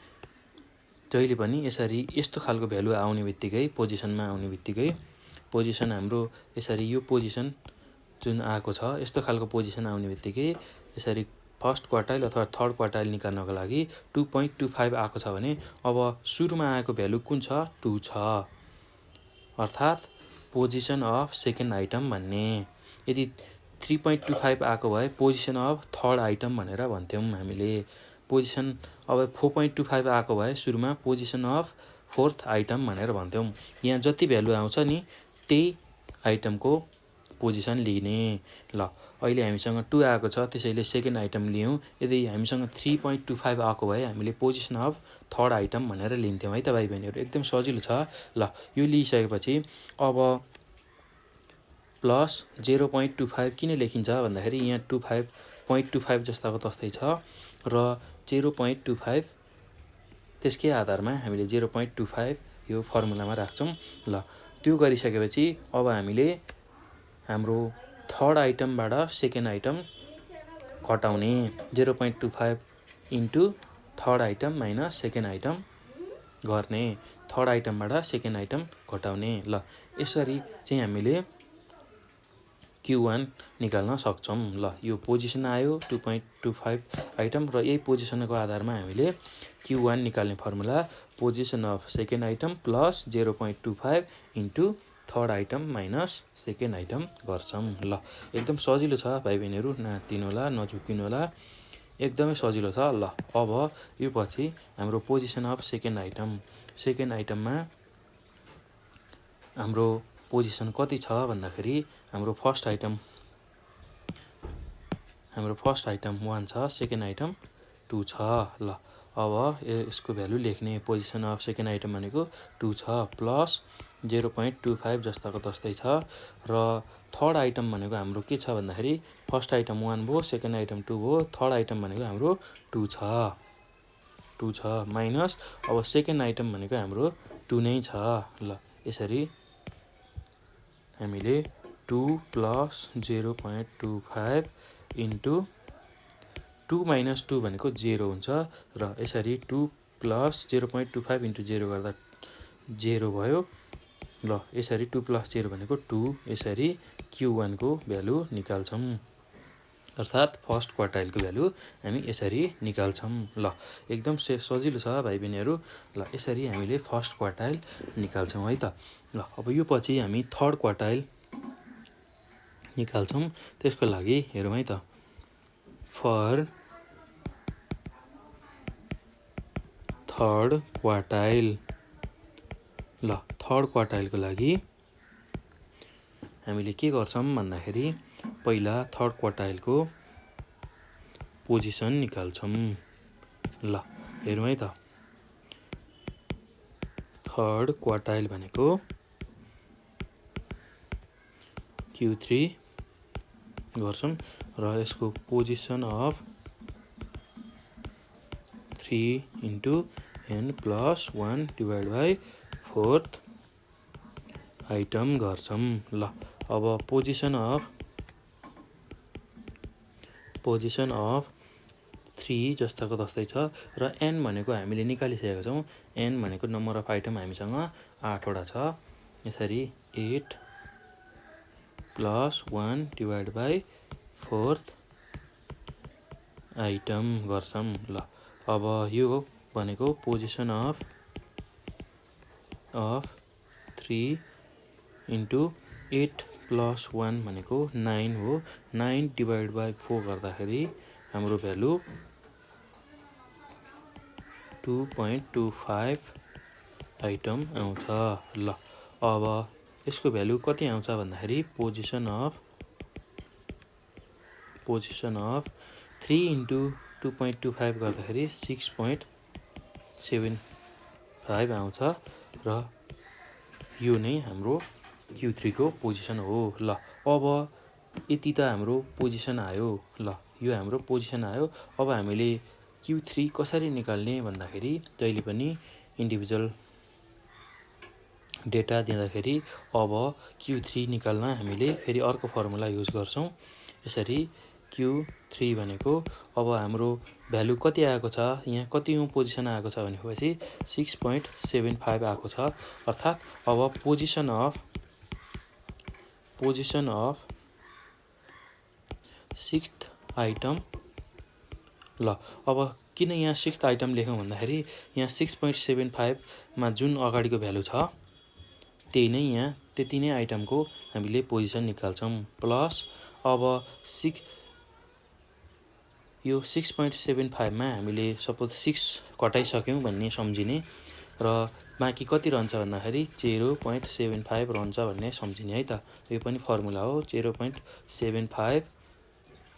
जहिले पनि यसरी यस्तो खालको भ्यालु आउने बित्तिकै पोजिसनमा आउने बित्तिकै पोजिसन हाम्रो यसरी यो पोजिसन जुन आएको छ यस्तो खालको पोजिसन आउने बित्तिकै यसरी फर्स्ट क्वार्टाइल अथवा थर्ड क्वार्टाइल निकाल्नको लागि 2.25 आएको छ भने अब सुरुमा आएको भ्यालु कुन छ 2 छ, अर्थात् पोजिसन अफ सेकेन्ड आइटम भन्ने। यदि 3.25 आएको भए पोजिसन अफ थर्ड आइटम भनेर भन्थ्यौँ हामीले। पोजिसन अब 4.25 आएको भए सुरुमा पोजिसन अफ फोर्थ आइटम भनेर भन्थ्यौँ। यहाँ जति भ्यालु आउँछ नि त्यही आइटमको पोजिसन लिने। ल अहिले हामीसँग 2 आएको छ त्यसैले सेकेन्ड आइटम लियौँ। यदि हामीसँग 3.25 आएको भए हामीले पोजिसन अफ थर्ड आइटम भनेर लिन्थ्यौँ है त भाइ बहिनीहरू। एकदम सजिलो छ। ल यो लिइसकेपछि अब प्लस 0.25 किन लेखिन्छ भन्दाखेरि यहाँ 0.25 जस्ताको तस्तै छ र 0.25 त्यसकै आधारमा हामीले 0.25 यो फर्मुलामा राख्छौँ। ल त्यो गरिसकेपछि अब हामीले हाम्रो थर्ड आइटमबाट सेकेन्ड आइटम घटाउने। 0.25 into third item minus second item गर्ने। थर्ड आइटमबाट सेकेन्ड आइटम घटाउने। ल यसरी चाहिँ हामीले Q1 निकाल्न सक्छौँ। ल यो पोजिसन आयो 2.25 आइटम र यही पोजिसनको आधारमा हामीले Q1 निकाल्ने formula position of second item plus 0.25 into third item minus second item गर्छौँ। ल एकदम सजिलो छ भाइ बहिनीहरू, नहात्तिनु होला, नझुक्किनु होला, एकदमै सजिलो छ। ल अब यो पछि हाम्रो पोजिसन अफ सेकेन्ड आइटममा हाम्रो पोजिसन कति छ भन्दाखेरि हाम्रो फर्स्ट आइटम 1 छ, सेकेन्ड आइटम 2 छ। ल अब यसको भ्यालु लेख्ने। पोजिसन अफ सेकेन्ड आइटम भनेको 2 छ प्लस 0.25 जस्ताको तस्तै छ र थर्ड आइटम भनेको हाम्रो के छ भन्दाखेरि फर्स्ट आइटम 1 भयो, सेकेन्ड आइटम 2 भयो, थर्ड आइटम भनेको हाम्रो 2 छ माइनस अब सेकेन्ड आइटम भनेको हाम्रो 2 नै छ। ल यसरी हामीले 2 प्लस 0.25 इन्टु 2 माइनस 2 भनेको 0 हुन्छ र यसरी 2 प्लस 0.25 इन्टु 0 गर्दा 0 भयो। ल यसरी 2 प्लस 0 भनेको 2। यसरी Q1 को भ्यालु निकाल्छौँ, अर्थात् फर्स्ट क्वार्टाइलको भ्यालु हामी यसरी निकाल्छौँ। ल एकदम सजिलो छ भाइ बहिनीहरू। ल यसरी हामीले फर्स्ट क्वार्टाइल निकाल्छौँ है त। ल अब यो पछि हामी थर्ड क्वार्टाइल निकाल्छौँ। त्यसको लागि हेरौँ है त। For third quartile. ल थर्ड क्वार्टाइलको लागि हामीले के गर्छौँ भन्दाखेरि पहिला थर्ड क्वार्टाइलको पोजिसन निकाल्छौँ। ल हेरौँ है त। थर्ड क्वार्टाइल भनेको Q3 गर्छौँ र यसको position of 3 into n plus 1 divide by fourth item गर्छौँ। ल अब पोजिसन अफ 3 जस्ताको तस्तै छ र n भनेको हामीले निकालिसकेका छौँ। n भनेको नम्बर अफ आइटम हामीसँग 8 वटा छ। यसरी 8 plus 1 divide by fourth item गर्छौँ। ल अब यो भनेको पोजिसन अफ 3 इन्टु 8 प्लस 1 भनेको 9 हो। 9 डिभाइड बाई 4 गर्दाखेरि हाम्रो भ्यालु 2.25 आइटम आउँछ। ल अब यसको भ्यालु कति आउँछ भन्दाखेरि पोजिसन अफ 3 इन्टु 2.25 गर्दाखेरि 6.75 आउँछ र यो नै हाम्रो Q3 को पोजिसन हो। ल अब यति त हाम्रो पोजिसन आयो। ल यो हाम्रो पोजिसन आयो। अब हामीले Q3 कसरी निकाल्ने भन्दाखेरि जहिले पनि इन्डिभिजुअल डेटा दिँदाखेरि अब Q3 निकाल्न हामीले फेरि अर्को फर्मुला युज गर्छौँ। यसरी Q3 भनेको अब हाम्रो भ्यालु कति आएको छ, यहाँ कतिौं पोजिसन आएको छ भनेपछि 6.75 आएको छ। अर्थात् अब पोजिसन अफ सिक्स्थ आइटम। ल अब किन यहाँ सिक्स्थ आइटम लेखौँ भन्दाखेरि यहाँ 6.75 मा जुन अगाडिको भ्यालु छ त्यही नै यहाँ त्यति नै आइटमको हामीले पोजिसन निकाल्छौँ। प्लस अब यो 6.75 मा हामीले सपोज 6 घटाइसक्यौँ भन्ने सम्झिने र बाँकी कति रहन्छ भन्दाखेरि 0.75 रहन्छ भन्ने सम्झिने है त। यो पनि फर्मुला हो। 0.75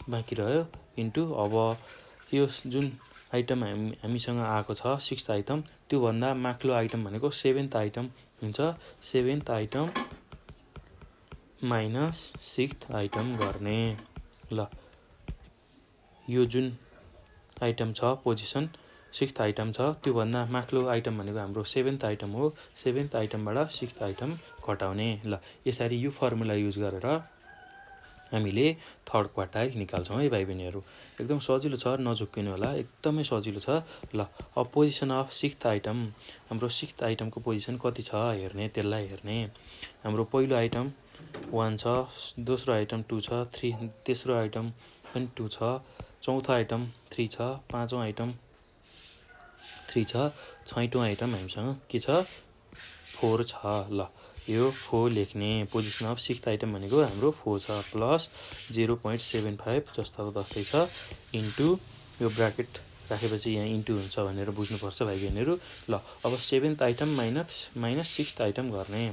बाँकी रह्यो इन्टु अब यो जुन आइटम हामीसँग आएको छ सिक्स्थ आइटम, त्योभन्दा माथिल्लो आइटम भनेको सेभेन्थ आइटम हुन्छ। Seventh item minus sixth item गर्ने। ल यो जुन आइटम छ पोजिसन सिक्स्थ आइटम छ त्योभन्दा माथिल्लो आइटम भनेको हाम्रो सेभेन्थ आइटम हो। सेभेन्थ आइटमबाट सिक्स्थ आइटम घटाउने। ल यसरी यो फर्मुला युज गरेर हामीले थर्ड क्वार्टाइल निकाल्छौँ है भाइ बहिनीहरू। एकदम सजिलो छ, नझुक्किनु होला, एकदमै सजिलो छ। ल अब पोजिसन अफ सिक्स्थ आइटम, हाम्रो सिक्स्थ आइटमको पोजिसन कति छ हेर्ने, त्यसलाई हेर्ने। हाम्रो पहिलो आइटम 1 छ, दोस्रो आइटम 2 छ, तेस्रो आइटम पनि 2 छ, चौथो आइटम 3 छ, पाँचौं आइटम 3 छ, छैटौं आइटम हामीसँग के छ 4 छ। ल यो 4 लेख्ने। पोजिसन अफ सिक्स्थ आइटम भनेको हाम्रो 4 छ प्लस 0.75 जस्ताको तस्तै छ इन्टु यो ब्राकेट राखेपछि यहाँ इन्टु हुन्छ भनेर बुझ्नुपर्छ भाइ बहिनीहरू। ल अब seventh item minus sixth item गर्ने।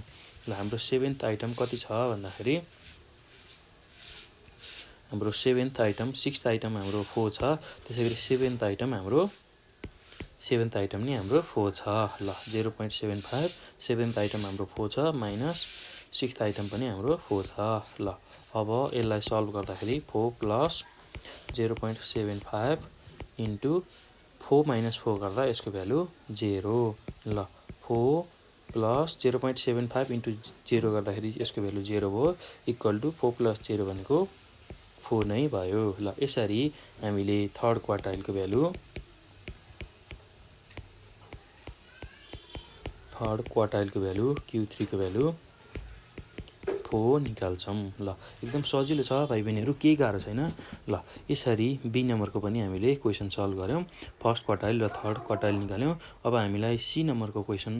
ल हाम्रो सेभेन्थ आइटम कति छ भन्दाखेरि हाम्रो सेभेन्थ आइटम सिक्स्थ आइटम हाम्रो 4 छ, त्यसै गरी सेभेन्थ आइटम नि हाम्रो 4 छ। ल 0.75 सेभेन्थ आइटम हाम्रो 4 छ माइनस सिक्स्थ आइटम पनि हाम्रो 4 छ। ल अब यसलाई सल्भ गर्दाखेरि 4 प्लस 0.75 इन्टु 4 माइनस 4 गर्दा यसको भ्यालु 0। ल 4 प्लस 0.75 इन्टु 0 गर्दाखेरि यसको भ्यालु 0 भयो, इक्वल टु 4 प्लस 0 भनेको 4 नै भयो। ल यसरी हामीले थर्ड क्वार्टाइलको भ्यालु Q3 को भ्यालु 4 निकाल्छौँ। ल एकदम सजिलो छ भाइ बहिनीहरू, केही गाह्रो छैन। ल यसरी बी नम्बरको पनि हामीले क्वेसन सल्भ गऱ्यौँ। फर्स्ट क्वार्टाइल र थर्ड क्वार्टाइल निकाल्यौँ। अब हामीलाई सी नम्बरको क्वेसन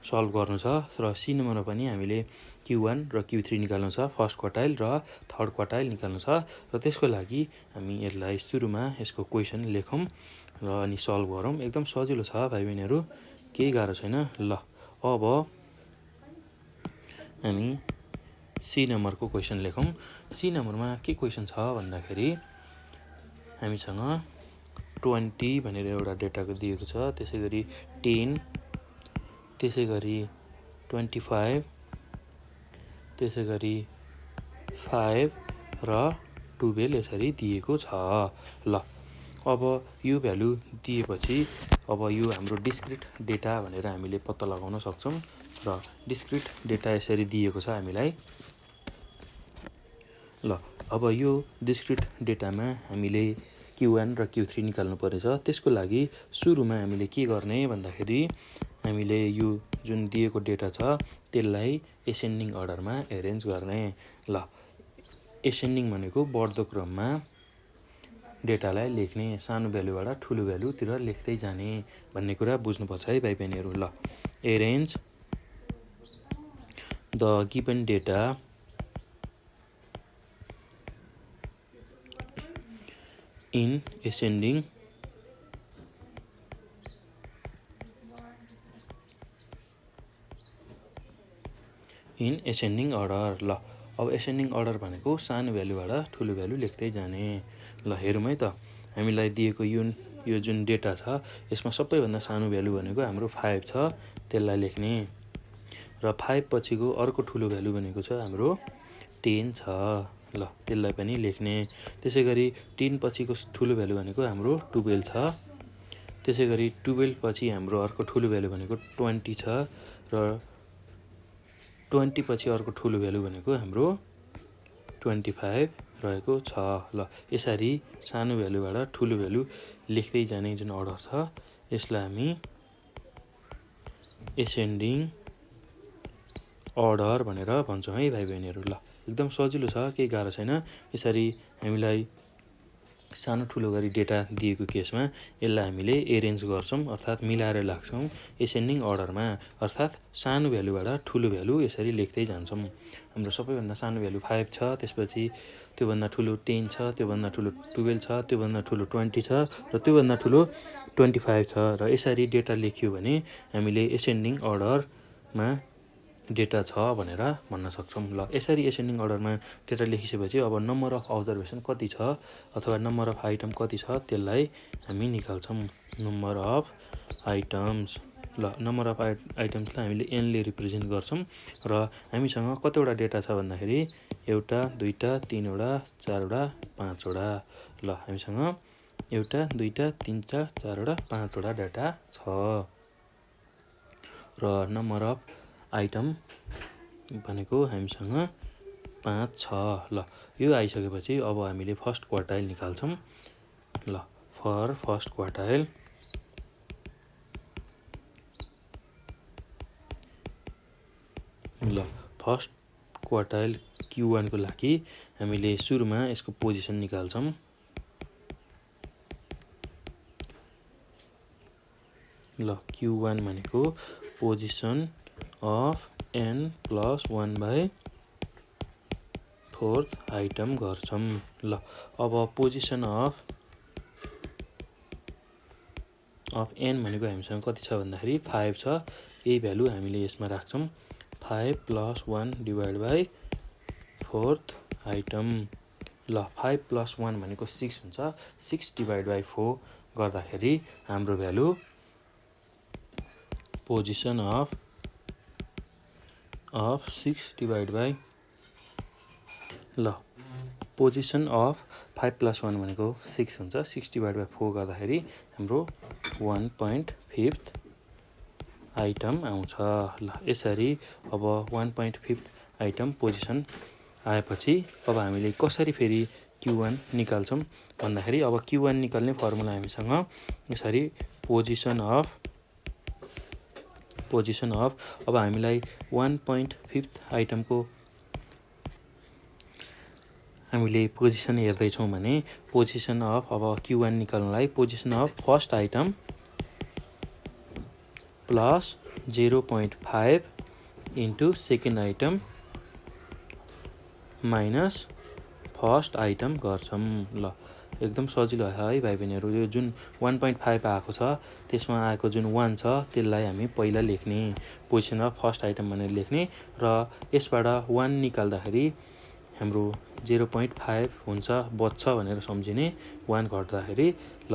सल्भ गर्नु छ र सी नम्बरमा पनि हामीले Q1 र Q3 निकाल्नु छ, फर्स्ट क्वार्टाइल र थर्ड क्वार्टाइल निकाल्नु छ। र त्यसको लागि हामी यसलाई सुरुमा यसको क्वेसन लेखौँ र अनि सल्भ गरौँ। एकदम सजिलो छ भाइ बहिनीहरू, केही गाह्रो छैन। ल अब हामी सी नम्बरको क्वेसन लेखौँ। सी नम्बरमा के क्वेसन छ भन्दाखेरि हामीसँग 20 भनेर एउटा डेटाको दिएको छ, त्यसै गरी 10, त्यसै गरी 25, त्यसै गरी 5 र 12 यसरी दिएको छ। ल अब यो भ्यालु दिएपछि अब यो हाम्रो डिस्क्रिट डेटा भनेर हामीले पत्ता लगाउन सक्छौँ र डिस्क्रिट डेटा यसरी दिएको छ हामीलाई। ल अब यो डिस्क्रिट डेटामा हामीले Q1 र Q3 निकाल्नु पर्नेछ। त्यसको लागि सुरुमा हामीले के गर्ने भन्दाखेरि हामीले यो जुन दिएको डेटा छ त्यसलाई एसेन्डिङ अर्डरमा एरेन्ज गर्ने। ल एसेन्डिङ भनेको बढ्दो क्रममा डेटालाई लेख्ने, सानो भ्यालुबाट ठुलो भ्यालुतिर लेख्दै जाने भन्ने कुरा बुझ्नुपर्छ है भाइ बहिनीहरू। ल arrange the given data in ascending order. ल अब एसेन्डिङ अर्डर भनेको सानो भ्यालुबाट ठुलो भ्यालु लेख्दै जाने। ल हेरौँ है त, हामीलाई दिएको यो जुन डेटा छ यसमा सबैभन्दा सानो भ्यालु भनेको हाम्रो 5 छ, त्यसलाई लेख्ने। र 5 पछिको अर्को ठुलो भ्यालु भनेको छ हाम्रो 10 छ। ल त्यसलाई पनि लेख्ने। त्यसै गरी 10 पछिको ठुलो भ्यालु भनेको हाम्रो 12 छ। त्यसै गरी 12 पछि हाम्रो अर्को ठुलो भ्यालु भनेको 20 छ र 20 पछि अर्को ठुलो भ्यालु भनेको हाम्रो 25 रहेको छ। ल यसरी सानो भ्यालुबाट ठुलो भ्यालु लेख्दै जाने जुन अर्डर छ यसलाई हामी एसेन्डिङ अर्डर भनेर भन्छौँ है भाइ बहिनीहरू। ल एकदम सजिलो छ, केही गाह्रो छैन। यसरी हामीलाई सानो ठुलो गरी डेटा दिएको केसमा यसलाई हामीले एरेन्ज गर्छौँ अर्थात् मिलाएर लाग्छौँ एसेन्डिङ अर्डरमा, अर्थात् सानो भ्यालुबाट ठुलो भ्यालु यसरी लेख्दै जान्छौँ। हाम्रो सबैभन्दा सानो भ्यालु 5 छ, त्यसपछि त्योभन्दा ठुलो 10 छ, त्योभन्दा ठुलो 12 छ, त्योभन्दा ठुलो 20 छ र त्योभन्दा ठुलो 25 छ। र यसरी डेटा लेख्यो भने हामीले एसेन्डिङ अर्डरमा डेटा छ भनेर भन्न सक्छौँ। ल यसरी एसेन्डिङ अर्डरमा डेटा लेखिसकेपछि अब नम्बर अफ अब्जर्भेसन कति छ अथवा नम्बर अफ आइटम कति छ त्यसलाई हामी निकाल्छौँ। Number of items. ल नम्बर अफ आइटम्सलाई हामीले एनले रिप्रेजेन्ट गर्छौँ र हामीसँग कतिवटा डेटा छ भन्दाखेरि 1, 2, 3, 4, 5वटा। ल हामीसँग 1, 2, 3, 4, 5वटा डेटा छ र नम्बर अफ आइटम भनेको हामीसँग 5 छ। ल यो आइसकेपछि अब हामीले फर्स्ट क्वार्टाइल निकाल्छौँ। ल फर फर्स्ट क्वार्टाइल ल फर्स्ट क्वार्टाइल Q1 को लागि हामीले सुरुमा यसको पोजिसन निकाल्छौँ। ल Q1 भनेको पोजिसन अफ n+1/4 आइटम गर्छौँ। ल अब पोजिसन अफ n भनेको हामीसँग कति छ भन्दाखेरि 5 छ। यही भ्यालु हामीले यसमा राख्छौँ 5 + 1/4 आइटम। ल 5 + 1 भनेको 6 हुन्छ। 6/4 गर्दाखेरि हाम्रो भ्यालु पोजिसन अफ 6/4 ल पोजिसन अफ 5 + 1 भनेको 6 हुन्छ। 6/4 गर्दाखेरि हाम्रो 1.5 आइटम आउँछ। ल यसरी अब 1.5 आइटम पोजिसन आएपछि अब हामीले कसरी फेरि Q1 निकाल्छौँ भन्दाखेरि अब Q1 निकाल्ने फर्मुला हामीसँग यसरी पोजिसन अफ अब हामीलाई 1.5 आइटमको हामीले पोजिसन हेर्दैछौँ भने पोजिसन अफ अब Q1 निकाल्नलाई position of first item plus 0.5 into second item minus first item गर्छौँ। ल एकदम सजिलो है भाइ बहिनीहरू। यो जुन 1.5 आएको छ त्यसमा आएको जुन 1 छ त्यसलाई हामी पहिला लेख्ने, पोजिसन अफ फर्स्ट आइटम भनेर लेख्ने र यसबाट 1 निकाल्दाखेरि हाम्रो 0.5 हुन्छ, बच्छ भनेर सम्झिने 1 घट्दाखेरि। ल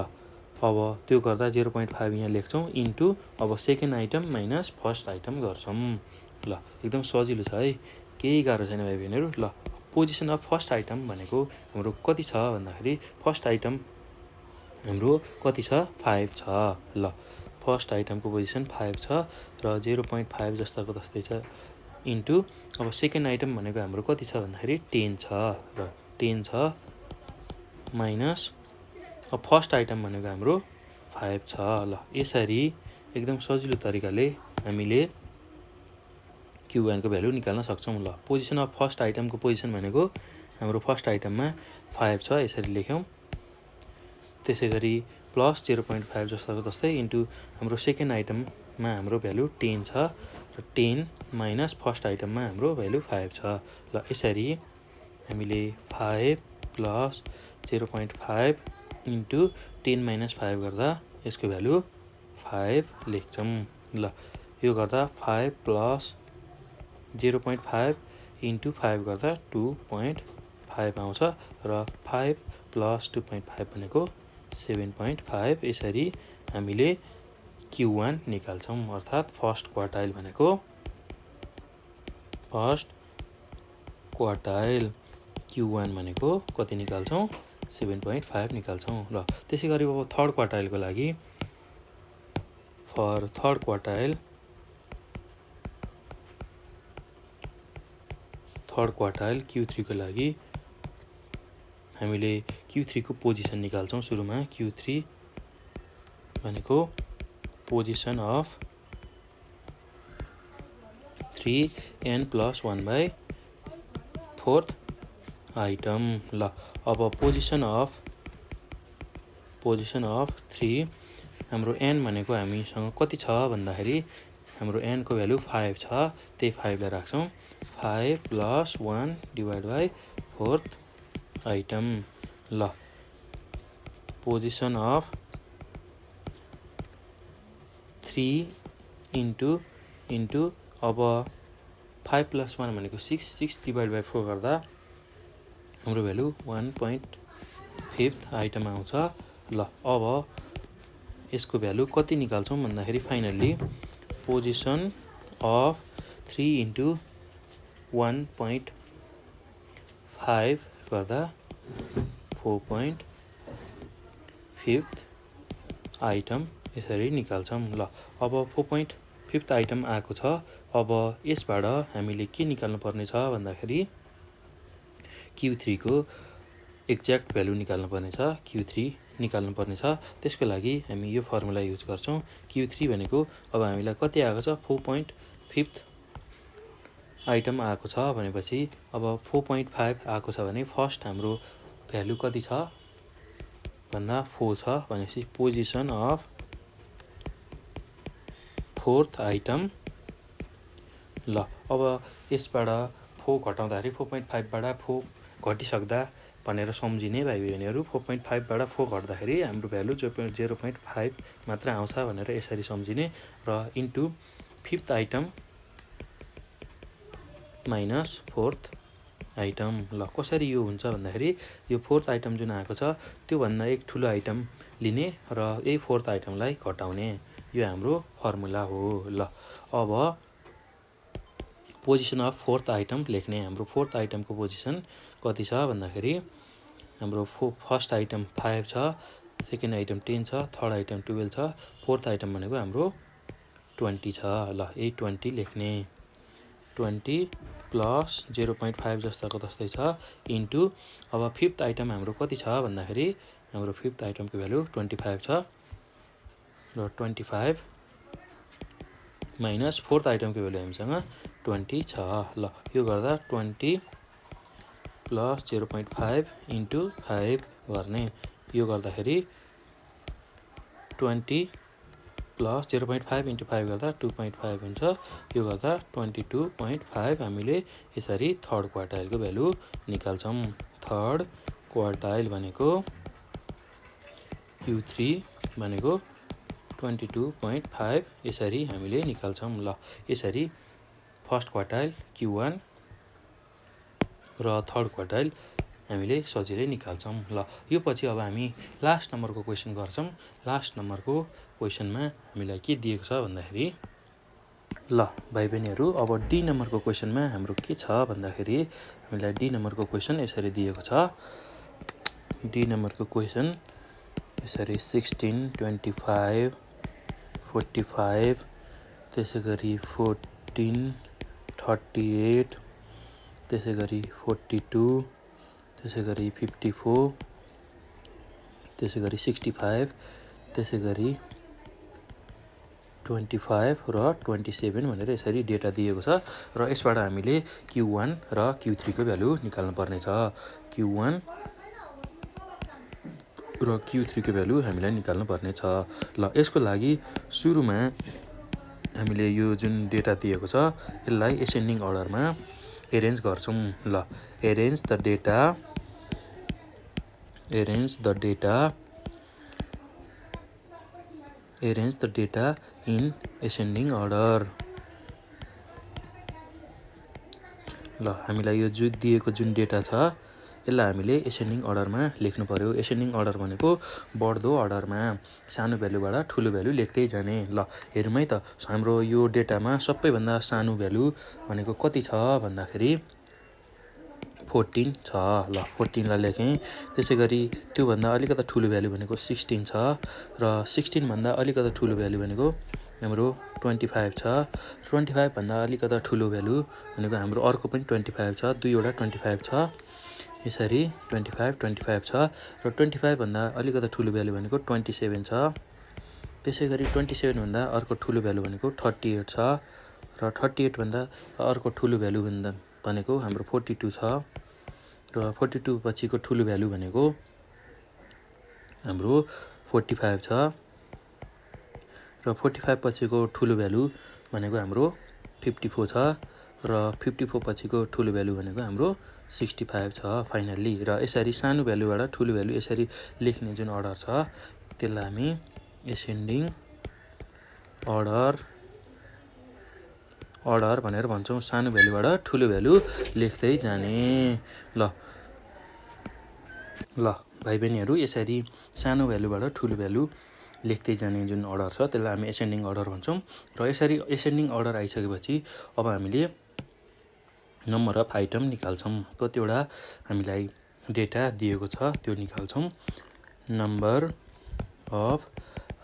अब त्यो गर्दा 0.5 यहाँ लेख्छौँ इन्टु अब second item minus first item गर्छौँ। ल एकदम सजिलो छ है, केही गाह्रो छैन भाइ बहिनीहरू। ल पोजिसन अफ फर्स्ट आइटम भनेको हाम्रो कति छ भन्दाखेरि फर्स्ट आइटम हाम्रो कति छ 5 छ। ल फर्स्ट आइटमको पोजिसन 5 छ र 0.5 जस्ताको तस्तै छ इन्टु अब सेकेन्ड आइटम भनेको हाम्रो कति छ भन्दाखेरि 10 छ र 10 छ माइनस अब फर्स्ट आइटम भनेको हाम्रो 5 छ। ल यसरी एकदम सजिलो तरिकाले हामीले Q1 को भ्यालु निकाल्न सक्छौँ। ल पोजिसन अफ फर्स्ट आइटमको पोजिसन भनेको हाम्रो फर्स्ट आइटममा 5 छ, यसरी लेख्यौँ। त्यसै गरी प्लस 0.5 जस्ताको तस्तै इन्टु हाम्रो सेकेन्ड आइटममा हाम्रो भ्यालु 10 छ र 10 माइनस फर्स्ट आइटममा हाम्रो भ्यालु 5 छ। ल यसरी हामीले 5 प्लस 0.5 इन्टु 10 माइनस 5 गर्दा यसको भ्यालु 5 लेख्छौँ। ल यो गर्दा 5 प्लस 0.5 इन्टु 5 गर्दा 2.5 आउँछ र 5 प्लस 2.5 भनेको 7.5। यसरी हामीले Q1 निकाल्छौँ, अर्थात् फर्स्ट क्वार्टाइल भनेको फर्स्ट क्वार्टाइल Q1 भनेको कति निकाल्छौँ 7.5 निकाल्छौँ। ल त्यसै गरी अब थर्ड क्वार्टाइलको लागि फर थर्ड क्वार्टाइल Q3 को लागि हामीले Q3 को पोजिसन निकाल्छौँ। सुरुमा Q3 भनेको पोजिसन अफ 3n+1/4 आइटम। ल अब पोजिसन अफ 3 हाम्रो n भनेको हामीसँग कति छ भन्दाखेरि हाम्रो n को भ्यालु 5 छ, त्यही 5 लाई राख्छौँ। 5 + 1/4 आइटम। ल पोजिसन अफ 3 इन्टु अब 5 + 1 भनेको 6/4 गर्दा हाम्रो भ्यालु 1.5 आइटम आउँछ। ल अब यसको भ्यालु कति निकाल्छौँ भन्दाखेरि फाइनल्ली पोजिसन अफ 3 इन्टु 1.5 गर्दा 4.5 आइटम यसरी निकाल्छौँ। ल अब 4.5 आइटम आएको छ। अब यसबाट हामीले के निकाल्नु पर्ने छ भन्दाखेरि Q3 को एक्ज्याक्ट भ्यालु निकाल्नु पर्ने छ। Q3 निकाल्नु पर्ने छ। त्यसको लागि हामी यो फर्मुला युज गर्छौँ। Q3 भनेको अब हामीलाई कति आएको छ 4.5 आइटम आएको छ भनेपछि अब 4.5 आएको छ भने फर्स्ट हाम्रो भ्यालु कति छ भन्दा 4 छ भनेपछि पोजिसन अफ फोर्थ आइटम। ल अब यसबाट 4 घटाउँदाखेरि 4.5 बाट 4 घटिसक्दा भनेर सम्झिने भाइ बहिनीहरू 4.5 बाट 4 घट्दाखेरि हाम्रो भ्यालु 0.5 मात्र आउँछ भनेर यसरी सम्झिने र into fifth item minus fourth item. ल कसरी यो हुन्छ भन्दाखेरि यो फोर्थ आइटम जुन आएको छ त्यो भन्दा एक ठुलो आइटम लिने र यही फोर्थ आइटमलाई घटाउने, यो हाम्रो फर्मुला हो। ल अब पोजिसन अफ फोर्थ आइटम लेख्ने। हाम्रो फोर्थ आइटमको पोजिसन कति छ भन्दाखेरि हाम्रो फर्स्ट आइटम 5 छ, सेकेन्ड आइटम 10 छ, थर्ड आइटम 12 छ, फोर्थ आइटम भनेको हाम्रो 20 छ। ल यही 20 लेख्ने। 20 प्लस 0.5 जस्ताको तस्तै छ इन्टु अब फिफ्थ आइटम हाम्रो कति छ भन्दाखेरि हाम्रो फिफ्थ आइटमको भ्यालु 25 छ र 25 माइनस फोर्थ आइटमको भ्यालु हामीसँग 20 छ। ल यो गर्दा 20 प्लस 0.5 इन्टु 5 गर्ने। यो गर्दाखेरि 20 प्लस 0.5 इन्टु 5 गर्दा 2.5 हुन्छ। यो गर्दा 22.5 हामीले यसरी थर्ड क्वार्टाइलको भ्यालु निकाल्छौँ। थर्ड क्वार्टाइल भनेको Q3 भनेको 22.5 यसरी हामीले निकाल्छौँ। ल यसरी फर्स्ट क्वार्टाइल Q1 र थर्ड क्वार्टाइल हामीले सजिलै निकाल्छौँ। ल यो पछि अब हामी लास्ट नम्बरको क्वेसन गर्छौँ। लास्ट नम्बरको क्वेसनमा हामीलाई के दिएको छ भन्दाखेरि ल भाइ बहिनीहरू अब डी नम्बरको क्वेसनमा हाम्रो के छ भन्दाखेरि हामीलाई डी नम्बरको क्वेसन यसरी दिएको छ। डी नम्बरको क्वेसन यसरी 16, 25, 45, त्यसै गरी 14, 38, त्यसै गरी 42, त्यसै गरी 54, त्यसै गरी 65, त्यसै गरी 25 र 27 भनेर यसरी डेटा दिएको छ र यसबाट हामीले Q1 र Q3 को भ्यालु निकाल्नु पर्ने छ। Q1 र Q3 को भ्यालु हामीलाई निकाल्नु पर्ने छ। ल यसको लागि सुरुमा हामीले यो जुन डेटा दिएको छ यसलाई एसेन्डिङ अर्डरमा एरेन्ज गर्छौँ। ल arrange the data in ascending order. ल हामीलाई यो दिएको जुन डेटा छ यसलाई हामीले एसेन्डिङ अर्डरमा लेख्नु पर्यो। एसेन्डिङ अर्डर भनेको बढ्दो अर्डरमा सानो भ्यालुबाट ठुलो भ्यालु लेख्दै जाने। ल हेरौँ है त, हाम्रो यो डेटामा सबैभन्दा सानो भ्यालु भनेको कति छ भन्दाखेरि 14 छ। ल 14 लाई लेखेँ। त्यसै गरी त्योभन्दा अलिकता ठुलो भ्यालु भनेको 16 छ र 16 भन्दा अलिकता ठुलो भ्यालु भनेको हाम्रो 25 छ। 25 भन्दा अलिकता ठुलो भ्यालु भनेको हाम्रो अर्को पनि 25 छ, दुईवटा 25 छ। यसरी 25 छ र 25 भन्दा अलिकता ठुलो भ्यालु भनेको 27 छ। त्यसै गरी 27 भन्दा अर्को ठुलो भ्यालु भनेको 38 छ र 38 भन्दा अर्को ठुलो भ्यालु भनेको हाम्रो 42 छ र 42 पछिको ठुलो भ्यालु भनेको हाम्रो 45 छ र 45 पछिको ठुलो भ्यालु भनेको हाम्रो 54 छ र 54 पछिको ठुलो भ्यालु भनेको हाम्रो 65 छ फाइनल्ली। र यसरी सानो भ्यालुबाट ठुलो भ्यालु यसरी लेख्ने जुन अर्डर छ त्यसलाई हामी एसेन्डिङ अर्डर भनेर भन्छौँ। सानो भ्यालुबाट ठुलो भ्यालु लेख्दै जाने। ल भाइ बहिनीहरू, यसरी सानो भ्यालुबाट ठुलो भ्यालु लेख्दै जाने जुन अर्डर छ त्यसलाई हामी एसेन्डिङ अर्डर भन्छौँ। र यसरी एसेन्डिङ अर्डर आइसकेपछि अब हामीले नम्बर अफ आइटम निकाल्छौँ। कतिवटा हामीलाई डेटा दिएको छ त्यो निकाल्छौँ। Number of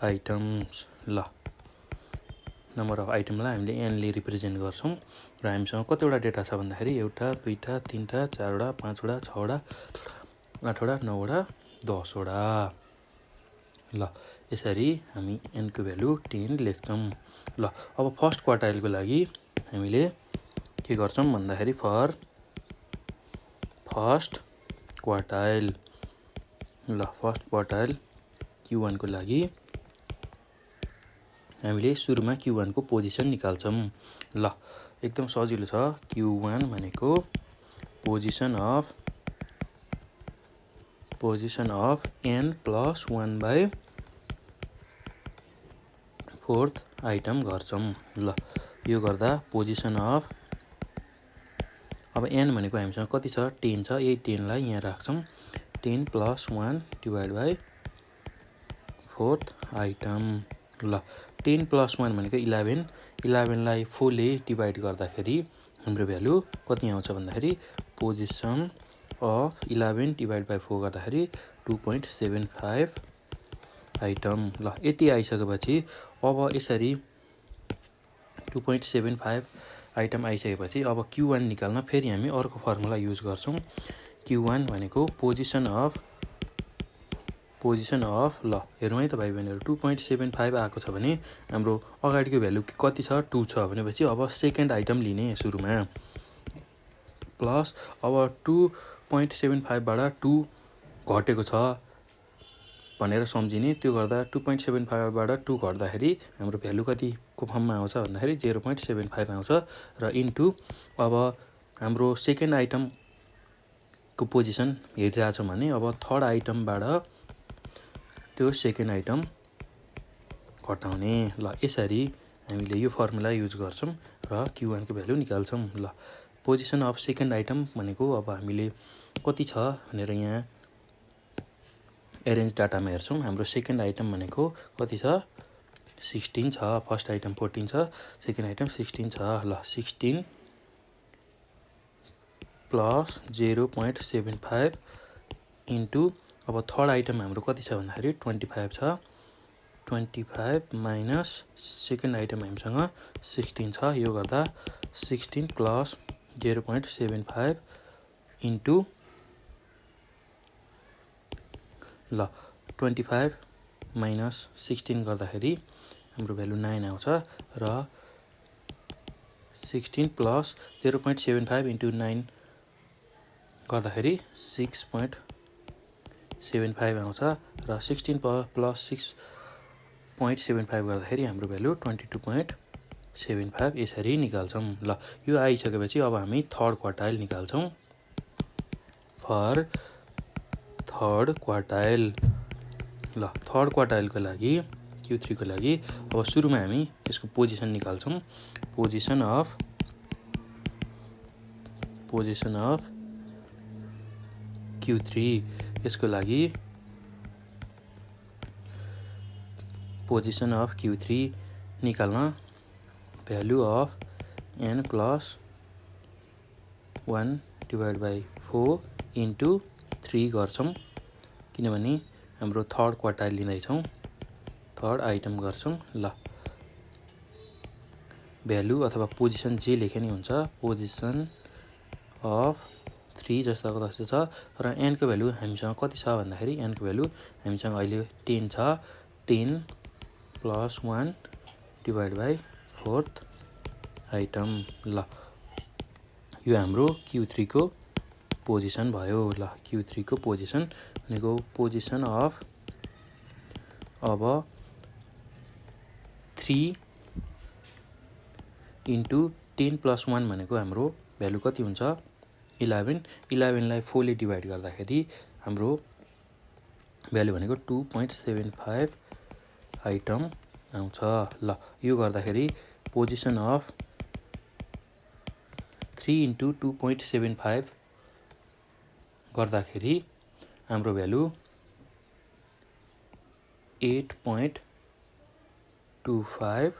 items. ल नम्बर अफ आइटमलाई हामीले एनले रिप्रेजेन्ट गर्छौँ र हामीसँग कतिवटा डेटा छ भन्दाखेरि 1 2 3 4 5 6 8 9 10वटा। ल यसरी हामी एनको भ्यालु 10 लेख्छौँ। ल अब फर्स्ट क्वार्टाइलको लागि हामीले के गर्छौँ भन्दाखेरि फर फर्स्ट क्वार्टाइल। ल फर्स्ट क्वार्टाइल Q1 को लागि हामीले सुरुमा Q1 को पोजिसन निकाल्छौँ। ल एकदम सजिलो छ। Q1 भनेको position of n plus 1/4 item गर्छौँ। ल यो गर्दा पोजिसन अफ अब n भनेको हामीसँग कति छ 10 छ। यही 10 लाई यहाँ राख्छौँ। 10 प्लस 1/4 आइटम। ल 10 प्लस 1 भनेको 11। 11 लाई 4 ले डिभाइड गर्दाखेरि हाम्रो भ्यालु कति आउँछ भन्दाखेरि पोजिसन अफ 11 डिभाइड बाई 4 गर्दाखेरि 2.75 आइटम। ल यति आइसकेपछि अब यसरी 2.75 आइटम आइसकेपछि अब Q1 निकाल्न फेरि हामी अर्को फर्मुला युज गर्छौँ। Q1 भनेको पोजिसन अफ ल हेरौँ है त भाइ बहिनीहरू, 2.75 आएको छ भने हाम्रो अगाडिको भ्यालु कति छ 2 छ भनेपछि अब सेकेन्ड आइटम लिने सुरुमा प्लस अब 2.75 बाट 2 घटेको छ भनेर सम्झिने। त्यो गर्दा 2.75 बाट 2 घट्दाखेरि हाम्रो भ्यालु कतिको फर्ममा आउँछ भन्दाखेरि 0.75 आउँछ र इन्टु अब हाम्रो सेकेन्ड आइटमको पोजिसन हेरिरहेछौँ भने अब थर्ड आइटमबाट त्यो सेकेन्ड आइटम घटाउने। ल यसरी हामीले यो फर्मुला युज गर्छौँ र Q1 को भ्यालु निकाल्छौँ। ल पोजिसन अफ सेकेन्ड आइटम भनेको अब हामीले कति छ भनेर यहाँ एरेन्ज डाटामा हेर्छौँ। हाम्रो सेकेन्ड आइटम भनेको कति छ 16 छ। फर्स्ट आइटम 14 छ, सेकेन्ड आइटम 16 छ। ल 16 प्लस 0.75 इन्टु अब थर्ड आइटम हाम्रो कति छ भन्दाखेरि 25 छ। 25 माइनस सेकेन्ड आइटम हामीसँग 16 छ। यो गर्दा 16 प्लस 0.75 इन्टु ल 25 माइनस 16 गर्दाखेरि हाम्रो भ्यालु 9 आउँछ र 16 प्लस 0.75 इन्टु 9 गर्दाखेरि 6.75 आउँछ र 16 प्लस 6.75 गर्दाखेरि हाम्रो भ्यालु 22.75 यसरी निकाल्छौँ। ल यो आइसकेपछि अब हामी थर्ड क्वार्टाइल निकाल्छौँ। For third quartile. ल थर्ड क्वार्टाइलको लागि Q3 को लागि अब सुरुमा हामी यसको पोजिसन निकाल्छौँ। पोजिसन अफ Q3 यसको लागि पोजिसन अफ Q3 निकाल्न भ्यालु अफ n + 1/4 इन्टु 3 गर्छौं किनभने हाम्रो थर्ड क्वार्टाइल लिँदैछौं थर्ड आइटम गर्छौं ल भ्यालु अथवा पोजिसन जे लेखे नि हुन्छ पोजिसन अफ 3 जस्ताको तस्तै छ र n को भ्यालु हामीसँग कति छ भन्दाखेरि n को भ्यालु हामीसँग अहिले 10 छ 10 + 1/4 आइटम ल यो हाम्रो Q3 को पोजिसन भयो ल Q3 को पोजिसन भनेको पोजिसन अफ अब 3 इन्टु 10 + 1 भनेको हाम्रो भ्यालु कति हुन्छ 11 लाई 4 ले डिभाइड गर्दाखेरि हाम्रो भ्यालु भनेको 2.75 आइटम आउँछ ल यो गर्दाखेरि पोजिसन अफ 3 इन्टु 2.75 गर्दाखेरि हाम्रो भ्यालु 8.25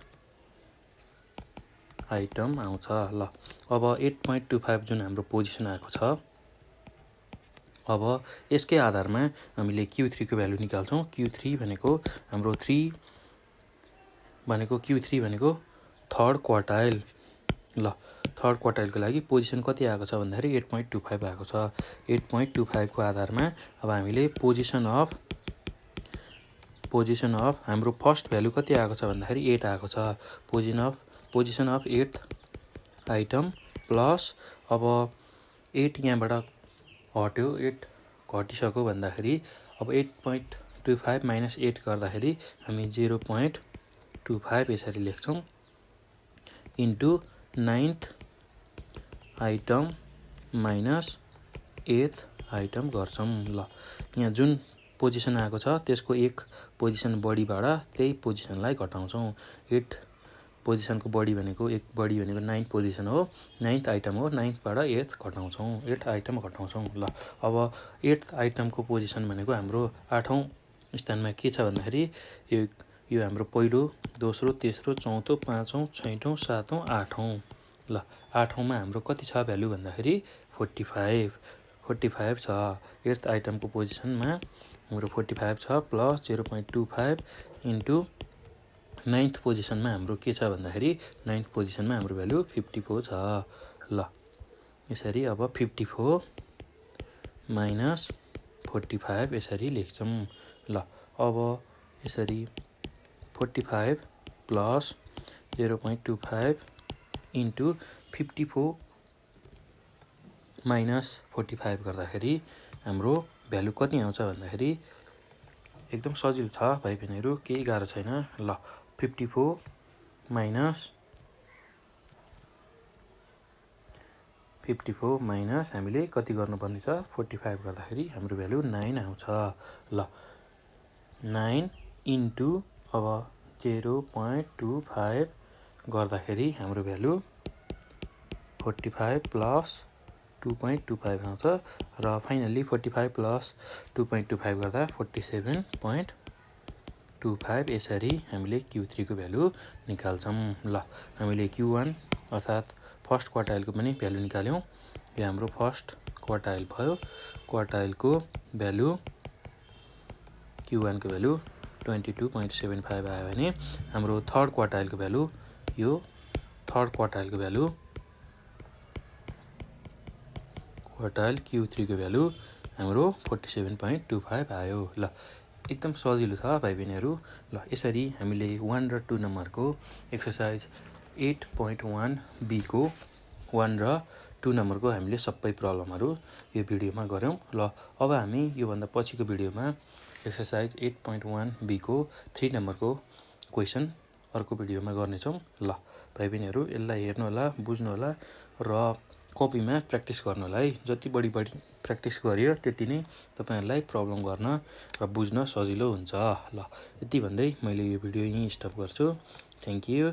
आइटम आउँछ ल अब 8.25 जुन हाम्रो पोजिसन आएको छ अब यसकै आधारमा हामीले Q3 को भ्यालु निकाल्छौं Q3 भनेको हाम्रो Q3 भनेको थर्ड क्वार्टाइल ल थर्ड क्वार्टाइलको लागि पोजिसन कति आएको छ भन्दाखेरि 8.25 आएको छ 8.25 को आधारमा अब हामीले पोजिसन अफ हाम्रो फर्स्ट भ्यालु कति आएको छ भन्दाखेरि 8 आएको छ position of 8th item plus अब 8 यहाँबाट हट्यो 8 घटिसक्यो भन्दाखेरि अब 8.25 - 8 गर्दाखेरि हामी 0.25 यसरी लेख्छौं into 9th item minus 8th item गर्छौं ल यहाँ जुन पोजिसन आएको छ त्यसको एक पोजिसन बढीबाट त्यही पोजिसनलाई घटाउँछौं 8 पोजिसनको बढी भनेको 9th पोजिसन हो 9th आइटम हो 9th बाट 8th घटाउँछौं 8 आइटम घटाउँछौं ल अब 8th आइटमको पोजिसन भनेको हाम्रो 8औं स्थानमा के छ भन्दाखेरि यो हाम्रो पहिलो दोस्रो तेस्रो चौथो पाँचौं छैठौं सातौं आठौं ल 8औं मा हाम्रो कति छ भ्यालु भन्दाखेरि 45 छ 8th आइटमको पोजिसनमा हाम्रो 45 छ प्लस 0.25 इन्टु 9th पोजिसनमा हाम्रो के छ भन्दाखेरि 9th पोजिसनमा हाम्रो भ्यालु 54 छ ल यसरी अब 54 माइनस 45 यसरी लेख्छौं ल अब यसरी 45 प्लस 0.25 इन्टु 54 माइनस 45 गर्दाखेरि हाम्रो भ्यालु कति आउँछ भन्दाखेरि एकदम सजिलो छ भाइ बहिनीहरु केही गाह्रो छैन ल 54 माइनस हामीले कति गर्नुपर्ने छ 45 गर्दाखेरि हाम्रो भ्यालु 9 आउँछ ल 9 इन्टु अब 0.25 गर्दाखेरि हाम्रो भ्यालु 45 प्लस 2.25 आउँछ र फाइनली 45 प्लस 2.25 गर्दा 47.25 यसरी हामीले Q3 को भ्यालु निकाल्छौं ल हामीले Q1 अर्थात फर्स्ट क्वार्टाइलको पनि भ्यालु निकाल्यौं यो हाम्रो फर्स्ट क्वार्टाइल भयो क्वार्टाइलको भ्यालु Q1 को भ्यालु 22.75 आयो भने हाम्रो थर्ड क्वार्टाइलको भ्यालु यो थर्ड क्वार्टाइलको भ्यालु क्वार्टाइल Q3 को भ्यालु हाम्रो 47.25 आयो ल एकदम सजिलो छ भाइ बहिनीहरु ल यसरी हामीले 1 र 2 नम्बरको एक्सरसाइज 8.1 B को 1 र 2 नम्बरको हामीले सबै प्रब्लमहरु यो भिडियोमा गर्यौं ल अब हामी यो भन्दा पछिको भिडियोमा एक्सरसाइज 8.1 B को 3 नम्बरको क्वेशन अर्को भिडियोमा गर्ने छौं ल भाइ बहिनीहरु यसलाई हेर्नु होला बुझ्नु होला र कपीमा प्र्याक्टिस गर्नु होला है जति बढी प्र्याक्टिस गरियो त्यति नै तपाईहरुलाई प्रब्लम गर्न र बुझ्न सजिलो हुन्छ ल यति भन्दै मैले यो भिडियो यही स्टप गर्छु थ्यांक यू